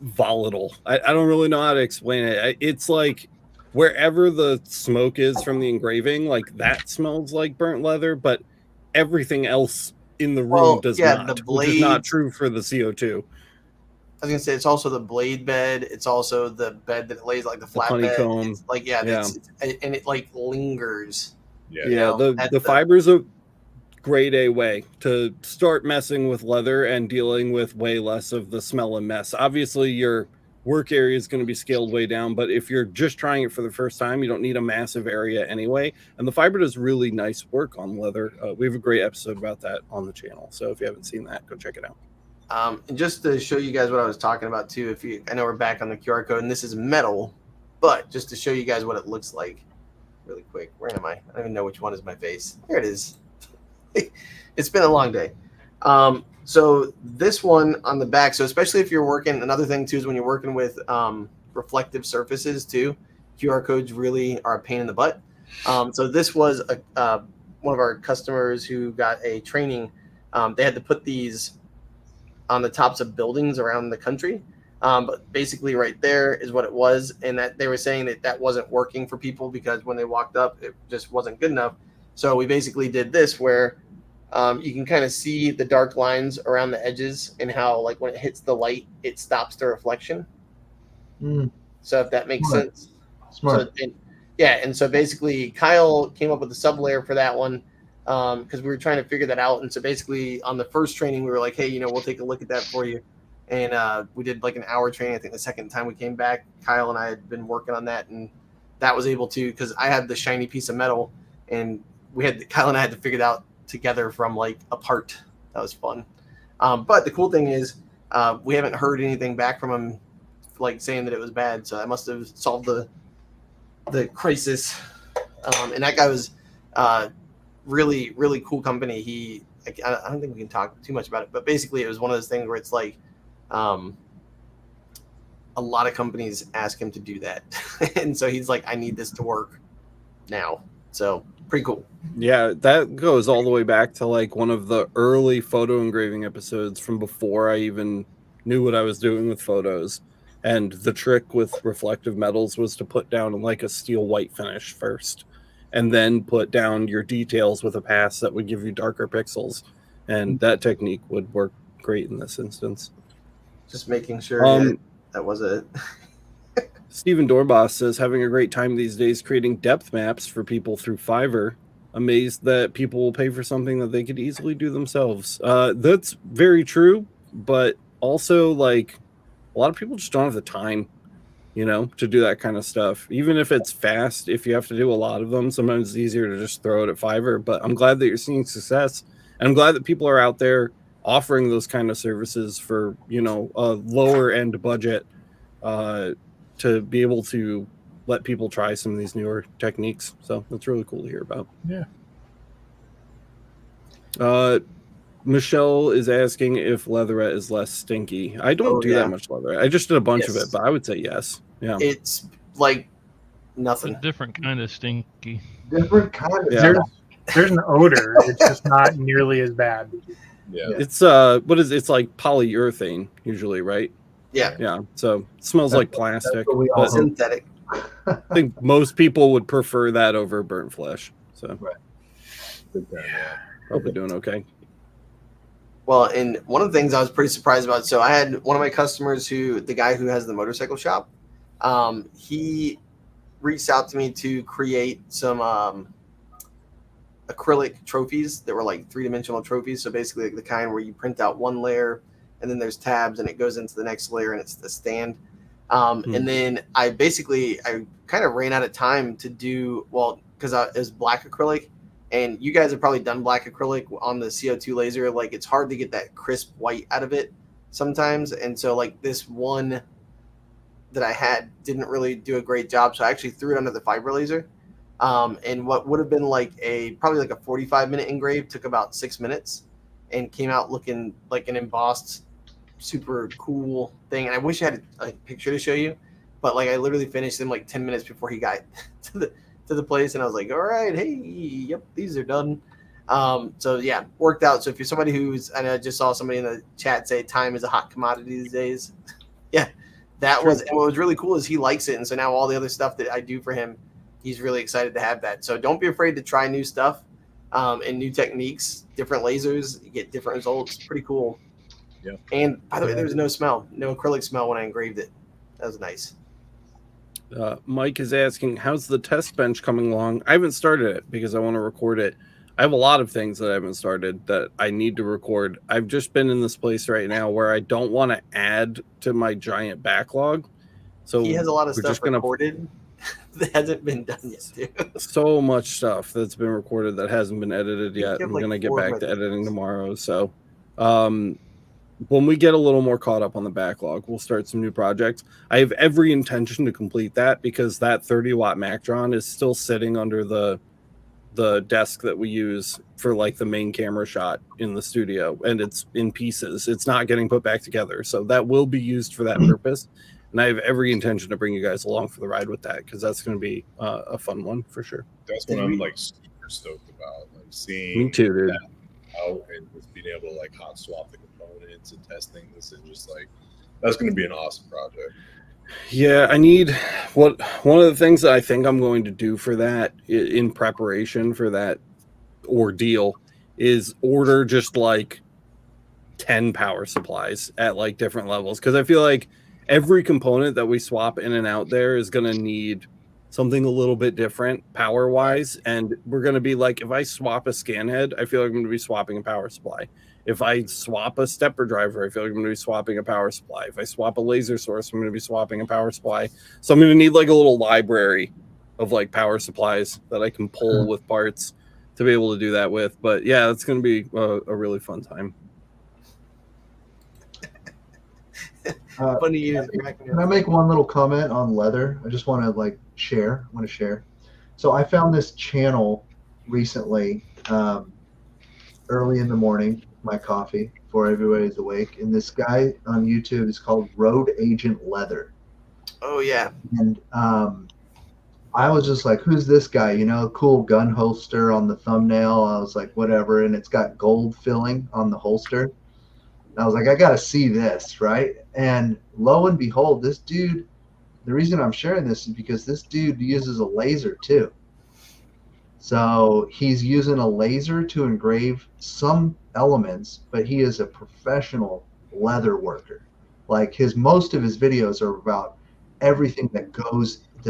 volatile. I don't really know how to explain it. It's like wherever the smoke is from the engraving, like that smells like burnt leather, but everything else in the room does not. The blade, which is not true for the CO2. I was gonna say it's also the blade bed. It's also the bed that lays like the flat honeycomb. bed. It's like and it like lingers. Yeah. The fiber's a grade A way to start messing with leather and dealing with way less of the smell and mess. Obviously, your work area is going to be scaled way down, but if you're just trying it for the first time, you don't need a massive area anyway. And the fiber does really nice work on leather. We have a great episode about that on the channel, so if you haven't seen that, go check it out. And just to show you guys what I was talking about too, I know we're back on the QR code, and this is metal, but just to show you guys what it looks like really quick. Where am I? I don't even know which one is my face. There it is. It's been a long day. So this one on the back, so especially if you're working, another thing too is when you're working with reflective surfaces too, QR codes really are a pain in the butt. So this was one of our customers who got a training. They had to put these on the tops of buildings around the country. But basically right there is what it was. And that they were saying that wasn't working for people because when they walked up, it just wasn't good enough. So we basically did this where you can kind of see the dark lines around the edges and how like when it hits the light, it stops the reflection. So if that makes sense. Smart. So, and so basically Kyle came up with a sub layer for that one because we were trying to figure that out. And so basically on the first training, we were like, hey, we'll take a look at that for you. And we did like an hour training. I think the second time we came back, Kyle and I had been working on that, and that was able to, because I had the shiny piece of metal, and Kyle and I had to figure it out together from like a part. That was fun. But the cool thing is we haven't heard anything back from him like saying that it was bad. So I must have solved the crisis. And that guy was really, really cool company. I don't think we can talk too much about it, but basically it was one of those things where it's like a lot of companies ask him to do that. And so he's like, I need this to work now. So pretty cool. Yeah, that goes all the way back to like one of the early photo engraving episodes from before I even knew what I was doing with photos. And the trick with reflective metals was to put down like a steel white finish first, and then put down your details with a pass that would give you darker pixels. And that technique would work great in this instance. Just making sure that was it. Stephen Dorboss says, having a great time these days creating depth maps for people through Fiverr. Amazed that people will pay for something that they could easily do themselves. That's very true, but also like a lot of people just don't have the time, to do that kind of stuff. Even if it's fast, if you have to do a lot of them, sometimes it's easier to just throw it at Fiverr. But I'm glad that you're seeing success. And I'm glad that people are out there offering those kind of services for, a lower end budget to be able to let people try some of these newer techniques. So that's really cool to hear about. Yeah. Michelle is asking if Leatherette is less stinky. I don't do that much Leatherette. I just did a bunch of it, but I would say yes. Yeah. It's like It's nothing. a different kind of stinky. Different kind of. Yeah. There's an odor. It's just not nearly as bad. Yeah. It's it's like polyurethane usually, right? Yeah. Yeah. So it smells like plastic. That's what we all But Synthetic. I think most people would prefer that over burnt flesh. So Good time, yeah. probably doing okay. Well, and one of the things I was pretty surprised about, so I had one of my customers the guy who has the motorcycle shop, he reached out to me to create some acrylic trophies that were like 3-dimensional trophies. So basically like the kind where you print out one layer and then there's tabs and it goes into the next layer and it's the stand. And then I kind of ran out of time to do, because it was black acrylic. And you guys have probably done black acrylic on the CO2 laser. Like it's hard to get that crisp white out of it sometimes. And so like this one that I had didn't really do a great job. So I actually threw it under the fiber laser. And what would have been probably like a 45-minute engrave took about 6 minutes and came out looking like an embossed, super cool thing. And I wish I had a picture to show you, but like I literally finished in like 10 minutes before he got to the place, and I was like, all right, hey, yep, these are done. So yeah, worked out. So if you're somebody and I just saw somebody in the chat say time is a hot commodity these days. Yeah, and what was really cool is he likes it. And so now all the other stuff that I do for him, he's really excited to have that. So don't be afraid to try new stuff and new techniques, different lasers, you get different results. Pretty cool. Yeah. And by the way, there's no acrylic smell when I engraved it. That was nice. Mike is asking, how's the test bench coming along? I haven't started it because I want to record it. I have a lot of things that I haven't started that I need to record. I've just been in this place right now where I don't want to add to my giant backlog. So he has a lot of stuff recorded that hasn't been done yet, too. So much stuff that's been recorded that hasn't been edited yet. I'm going to get back to editing tomorrow. So when we get a little more caught up on the backlog, we'll start some new projects. I have every intention to complete that because that 30-watt Mactron is still sitting under the the desk that we use for like the main camera shot in the studio, and it's in pieces. It's not getting put back together, so that will be used for that purpose. And I have every intention to bring you guys along for the ride with that, because that's going to be a fun one for sure. That's what I'm like super stoked about, like seeing Me too, dude. that out and just being able to like hot swap the components and test things, and just like that's going to be an awesome project. Yeah, I need one of the things that I think I'm going to do for that in preparation for that ordeal is order just like 10 power supplies at like different levels, because I feel like every component that we swap in and out there is going to need something a little bit different power wise, and we're going to be like, if I swap a scan head, I feel like I'm going to be swapping a power supply. If I swap a stepper driver, I feel like I'm going to be swapping a power supply. If I swap a laser source, I'm going to be swapping a power supply. So I'm going to need like a little library of like power supplies that I can pull with parts to be able to do that with. But yeah, it's going to be a really fun time. Funny you. Can I make one little comment on leather? I just want to like share. So I found this channel recently, early in the morning, my coffee before everybody's awake, and this guy on YouTube is called Road Agent Leather. Oh yeah. And I was just like, who's this guy? You know, cool gun holster on the thumbnail. I was like, whatever, and it's got gold filling on the holster. And I was like, I gotta see this, right? And lo and behold, this dude, the reason I'm sharing this is because this dude uses a laser too. So he's using a laser to engrave some elements, but he is a professional leather worker. Like most of his videos are about everything that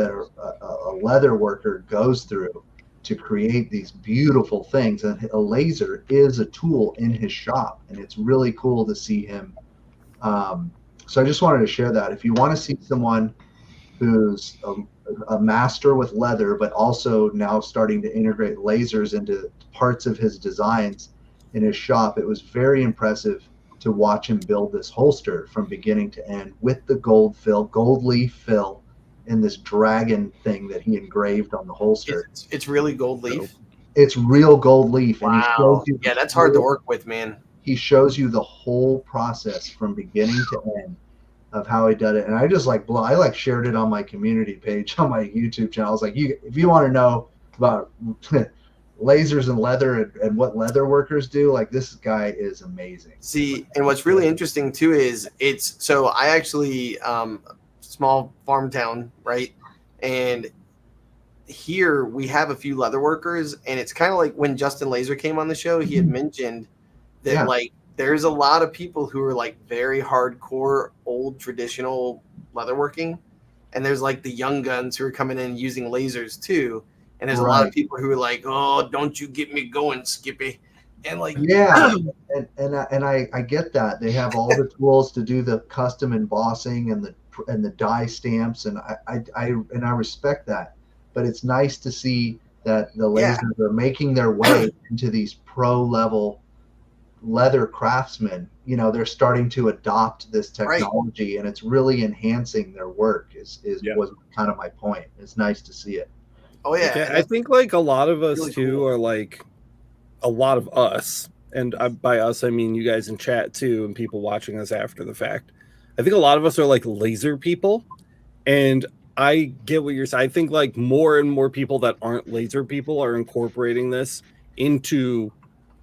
a leather worker goes through to create these beautiful things. And a laser is a tool in his shop, and it's really cool to see him. So I just wanted to share that. If you want to see someone who's a master with leather, but also now starting to integrate lasers into parts of his designs in his shop, it was very impressive to watch him build this holster from beginning to end with the gold leaf fill in this dragon thing that he engraved on the holster. It's really gold leaf. It's real gold leaf. Wow. And he shows you That's hard to work with, man. He shows you the whole process from beginning to end of how he did it. And I just I shared it on my community page on my YouTube channel. I was like, if you want to know about lasers and leather and what leather workers do, like, this guy is amazing. See, and what's really interesting too is so I actually small farm town, right? And here we have a few leather workers, and it's kind of like when Justin Laser came on the show, he had mentioned that like there's a lot of people who are like very hardcore old traditional leatherworking, and there's like the young guns who are coming in using lasers too, and there's a lot of people who are like, oh, don't you get me going, Skippy. And like, and I get that they have all the tools to do the custom embossing and the die stamps, and I respect that, but it's nice to see that the lasers are making their way into these pro level leather craftsmen. You know, they're starting to adopt this technology, and it's really enhancing their work. Was kind of my point. It's nice to see it. Oh yeah, I think like a lot of us really too cool. are like a lot of us, and by us I mean you guys in chat too, and people watching us after the fact. I think a lot of us are like laser people, and I get what you're saying. I think like more and more people that aren't laser people are incorporating this into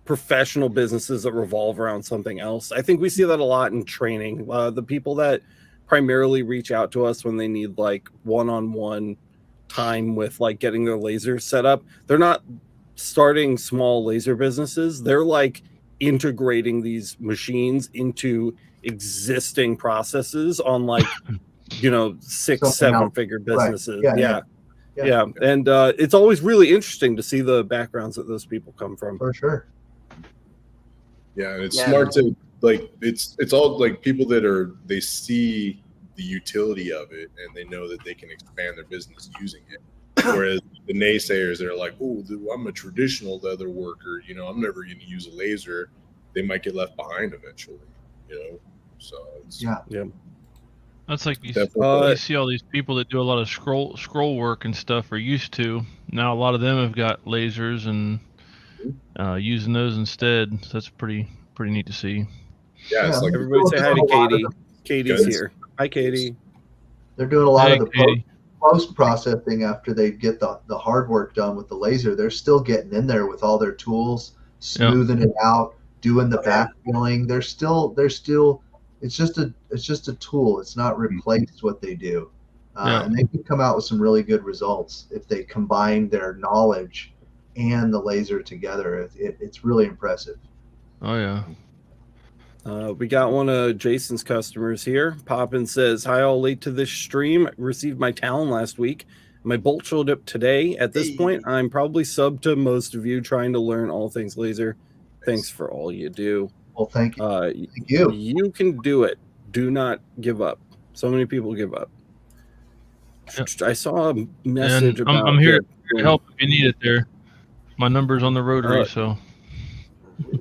professional businesses that revolve around something else. I think we see that a lot in training. The people that primarily reach out to us when they need like one-on-one time with like getting their lasers set up, they're not starting small laser businesses. They're like integrating these machines into existing processes on like, you know, 6-7 figure businesses. Right. Yeah. And it's always really interesting to see the backgrounds that those people come from. For sure. Yeah, and it's smart to like it's all like people that they see the utility of it, and they know that they can expand their business using it. Whereas the naysayers, they're like, oh, I'm a traditional leather worker, you know, I'm never going to use a laser. They might get left behind eventually, you know. So it's, that's like you see all these people that do a lot of scroll work and stuff, or used to. now a lot of them have got lasers and using those instead. So that's pretty neat to see. Yeah, it's like Everybody say hi to Katie. Katie's Good. here. Hi, Katie. They're doing a lot Hey, of the Katie. post processing after they get the hard work done with the laser. They're still getting in there with all their tools, smoothing it out, doing the backfilling. They're still it's just a tool. It's not replaced what they do. And they can come out with some really good results if they combine their knowledge and the laser together. It's really impressive. Oh yeah. We got one of Jason's customers here. Poppin says, hi, all late to this stream. I received my Talon last week. My bolt showed up today. At this point, I'm probably sub to most of you trying to learn all things laser. Thanks for all you do. Well, thank you. Thank you. You can do it. Do not give up. So many people give up. I saw a message And about... I'm here to help if you need it there. My number's on the rotary, so...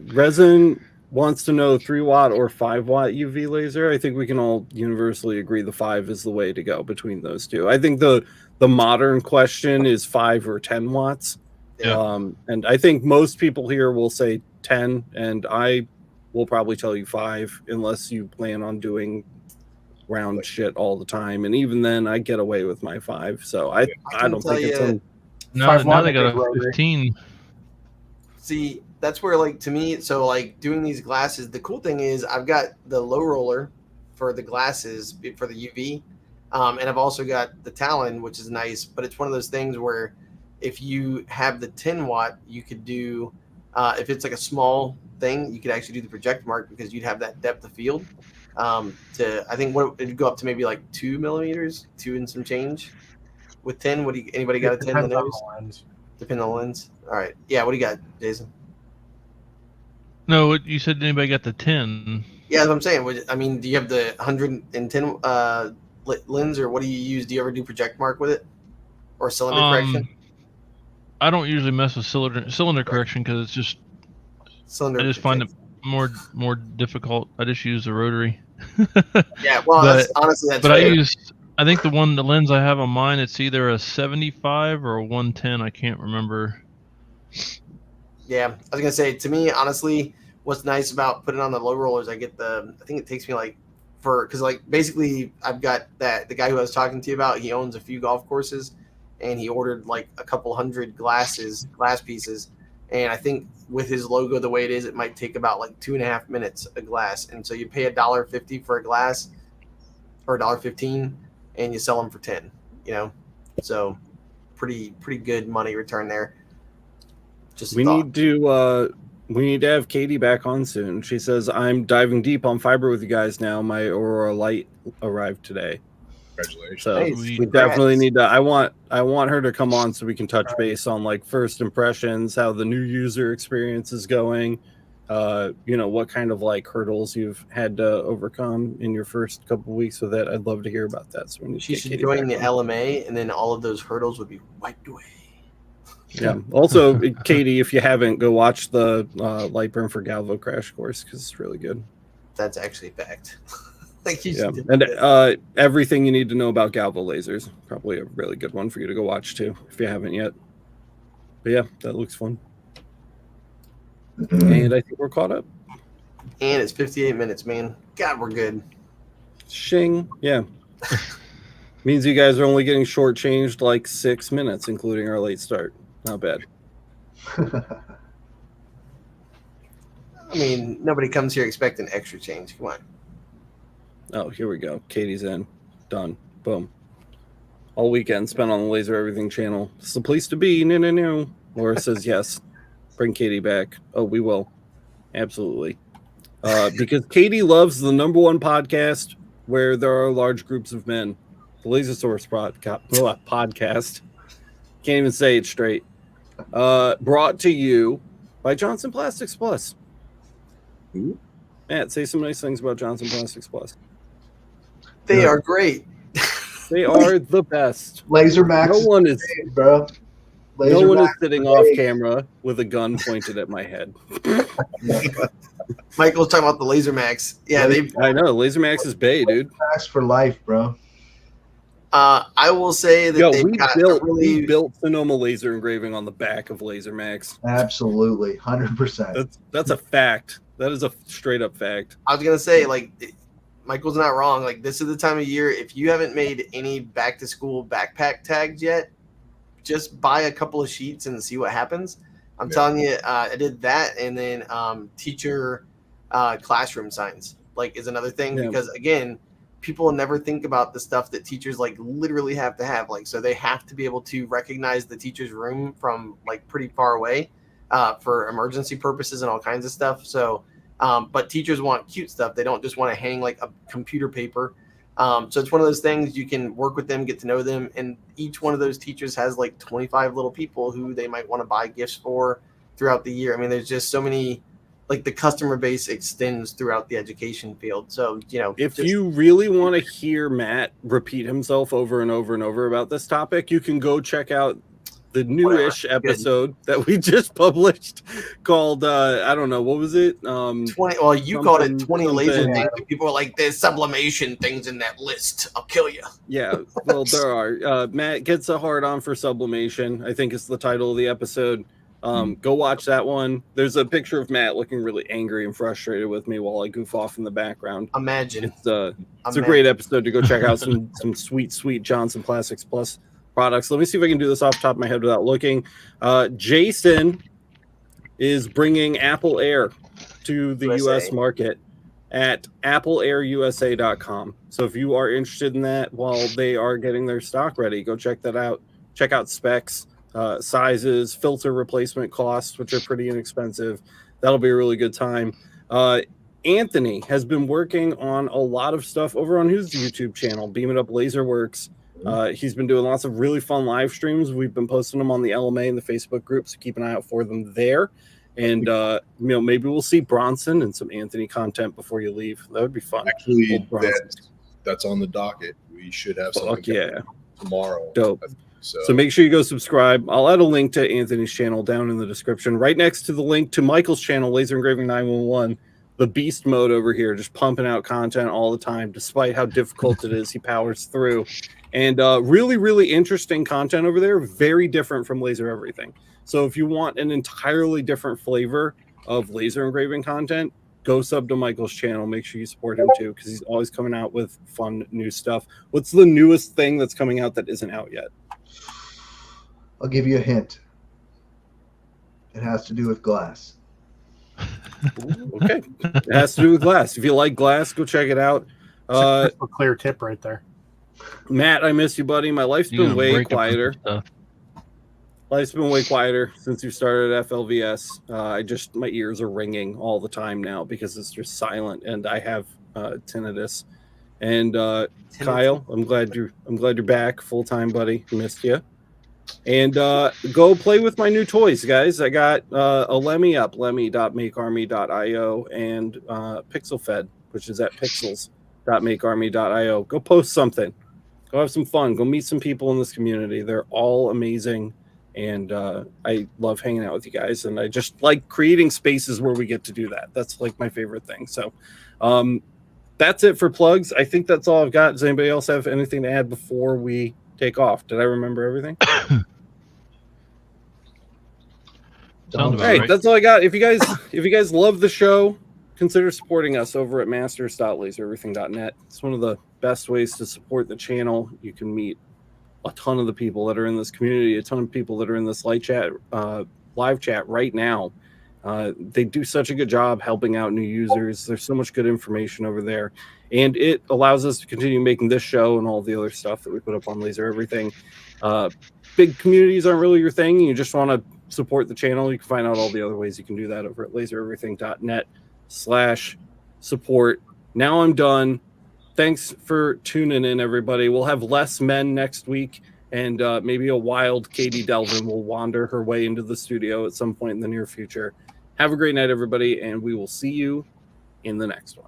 Resin wants to know 3-watt or 5-watt UV laser. I think we can all universally agree the 5 is the way to go between those two. I think the modern question is 5 or 10 watts. Yeah. And I think most people here will say 10, and I will probably tell you 5 unless you plan on doing round shit all the time. And even then, I get away with my 5. So I don't think it's... Now they got a 15. See, that's where, like, to me, so, like, doing these glasses, the cool thing is I've got the low roller for the glasses for the UV, and I've also got the Talon, which is nice, but it's one of those things where if you have the 10 watt, you could do, if it's like a small thing, you could actually do the project mark because you'd have that depth of field to, I think it'd go up to maybe like 2 millimeters, 2 and some change. With 10, anybody got a 10 in the nose? Depending on the lens. All right. Yeah, what do you got, Jason? No, you said anybody got the 10. Yeah, that's what I'm saying. I mean, do you have the 110 lens, or what do you use? Do you ever do project mark with it, or cylinder correction? I don't usually mess with cylinder correction because it's just I just find it more difficult. I just use the rotary. Yeah, well, that's but fair. I think the lens I have on mine, it's either a 75 or a 110. I can't remember. Yeah, I was gonna say, to me, honestly, what's nice about putting on the low rollers, I think it takes me because basically I've got the guy who I was talking to you about, he owns a few golf courses, and he ordered like a couple hundred glass pieces, and I think with his logo the way it is, it might take about like 2.5 minutes a glass, and so you pay $1.50 for a glass, or $1.15, and you sell them for 10. So pretty good money return there. We need to have Katie back on soon. She says, I'm diving deep on fiber with you guys now. My Aurora Light arrived today. Congratulations. So we definitely need to. I want her to come on so we can touch base on like first impressions, how the new user experience is going, what kind of like hurdles you've had to overcome in your first couple of weeks with it. I'd love to hear about that. So she should join the LMA, and then all of those hurdles would be wiped away. Yeah. Also, Katie, if you haven't, go watch the Lightburn for Galvo crash course because it's really good. That's actually fact. And everything you need to know about Galvo lasers, probably a really good one for you to go watch too if you haven't yet. But yeah, that looks fun. And I think we're caught up. And it's 58 minutes, man. God, we're good. Shing. Yeah. Means you guys are only getting shortchanged like 6 minutes, including our late start. Not bad. I mean, nobody comes here expecting extra change. Come on. Oh, here we go. Katie's in. Done. Boom. All weekend spent on the Laser Everything channel. It's the place to be. No. Laura says yes. Bring Katie back. Oh, we will. Absolutely. Because Katie loves the #1 podcast where there are large groups of men. The Laser Source podcast. Can't even say it straight. Brought to you by Johnson Plastics Plus. Ooh. Matt, say some nice things about Johnson Plastics Plus. They are great. They are the best. Laser Max. No one is, bro. no one is sitting off camera with a gun pointed at my head. Michael's talking about the Laser Max. Yeah, I know. Laser Max is bae, dude. Max for life, bro. I will say that Yo, they've got a we really built Sonoma laser engraving on the back of Laser Max. Absolutely, 100%. That's a fact. That is a straight up fact. I was gonna say, like, Michael's not wrong. Like, this is the time of year. If you haven't made any back to school backpack tags yet, just buy a couple of sheets and see what happens. I'm telling you, I did that, and then teacher classroom signs is another thing because again, people never think about the stuff that teachers literally have to have. So they have to be able to recognize the teacher's room from pretty far away for emergency purposes and all kinds of stuff. So, but teachers want cute stuff. They don't just want to hang a computer paper. So it's one of those things you can work with them, get to know them. And each one of those teachers has 25 little people who they might want to buy gifts for throughout the year. I mean, there's just so many, the customer base extends throughout the education field. So, if you really want to hear Matt repeat himself over and over and over about this topic, you can go check out the newish episode that we just published called I don't know, what was it? 20. Well, you called it 20 laser things. People are like, there's sublimation things in that list. I'll kill you. Yeah, well, there are. Matt gets a hard on for sublimation, I think is the title of the episode. Go watch that one. There's a picture of Matt looking really angry and frustrated with me while I goof off in the background. Imagine. It's a great episode to go check out some sweet Johnson Plastics Plus products. Let me see if I can do this off the top of my head without looking. Jason is bringing Apple Air to the US market at appleairusa.com. So if you are interested in that while they are getting their stock ready, go check that out. Check out specs, sizes, filter replacement costs, which are pretty inexpensive. That'll be a really good time. Anthony has been working on a lot of stuff over on his YouTube channel, Beam It Up Laser Works. He's been doing lots of really fun live streams. We've been posting them on the LMA and the Facebook group, so keep an eye out for them there. And maybe we'll see Bronson and some Anthony content before you leave. That would be fun. Actually, that's on the docket. We should have something tomorrow. Dope. So make sure you go subscribe. I'll add a link to Anthony's channel down in the description, right next to the link to Michael's channel, Laser Engraving 911. The beast mode over here, just pumping out content all the time, despite how difficult it is. He powers through. And really, really interesting content over there. Very different from Laser Everything. So if you want an entirely different flavor of laser engraving content, go sub to Michael's channel. Make sure you support him too, because he's always coming out with fun new stuff. What's the newest thing that's coming out that isn't out yet? I'll give you a hint. It has to do with glass. Ooh, okay. It has to do with glass. If you like glass, go check it out. It's a clear tip right there. Matt, I miss you, buddy. My life's been way quieter. Life's been way quieter since you started at FLVS. My ears are ringing all the time now because it's just silent, and I have tinnitus. And Kyle, I'm glad you're back full time, buddy. Missed you. And go play with my new toys, guys. I got a Lemmy up, lemmy.makearmy.io, and PixelFed, which is at pixels.makearmy.io. Go post something. Go have some fun. Go meet some people in this community. They're all amazing. And I love hanging out with you guys. And I just like creating spaces where we get to do that. That's my favorite thing. So that's it for plugs. I think that's all I've got. Does anybody else have anything to add before we take off? Did I remember everything? All right, that's all I got. If you guys love the show, consider supporting us over at masters.lasereverything.net. It's one of the best ways to support the channel. You can meet a ton of the people that are in this community, a ton of people that are in this live chat right now. They do such a good job helping out new users. There's so much good information over there, and it allows us to continue making this show and all the other stuff that we put up on Laser Everything. Big communities aren't really your thing. You just want to support the channel. You can find out all the other ways you can do that over at lasereverything.net/support. Now I'm done. Thanks for tuning in, everybody. We'll have less men next week, and maybe a wild Katie Delvin will wander her way into the studio at some point in the near future. Have a great night, everybody, and we will see you in the next one.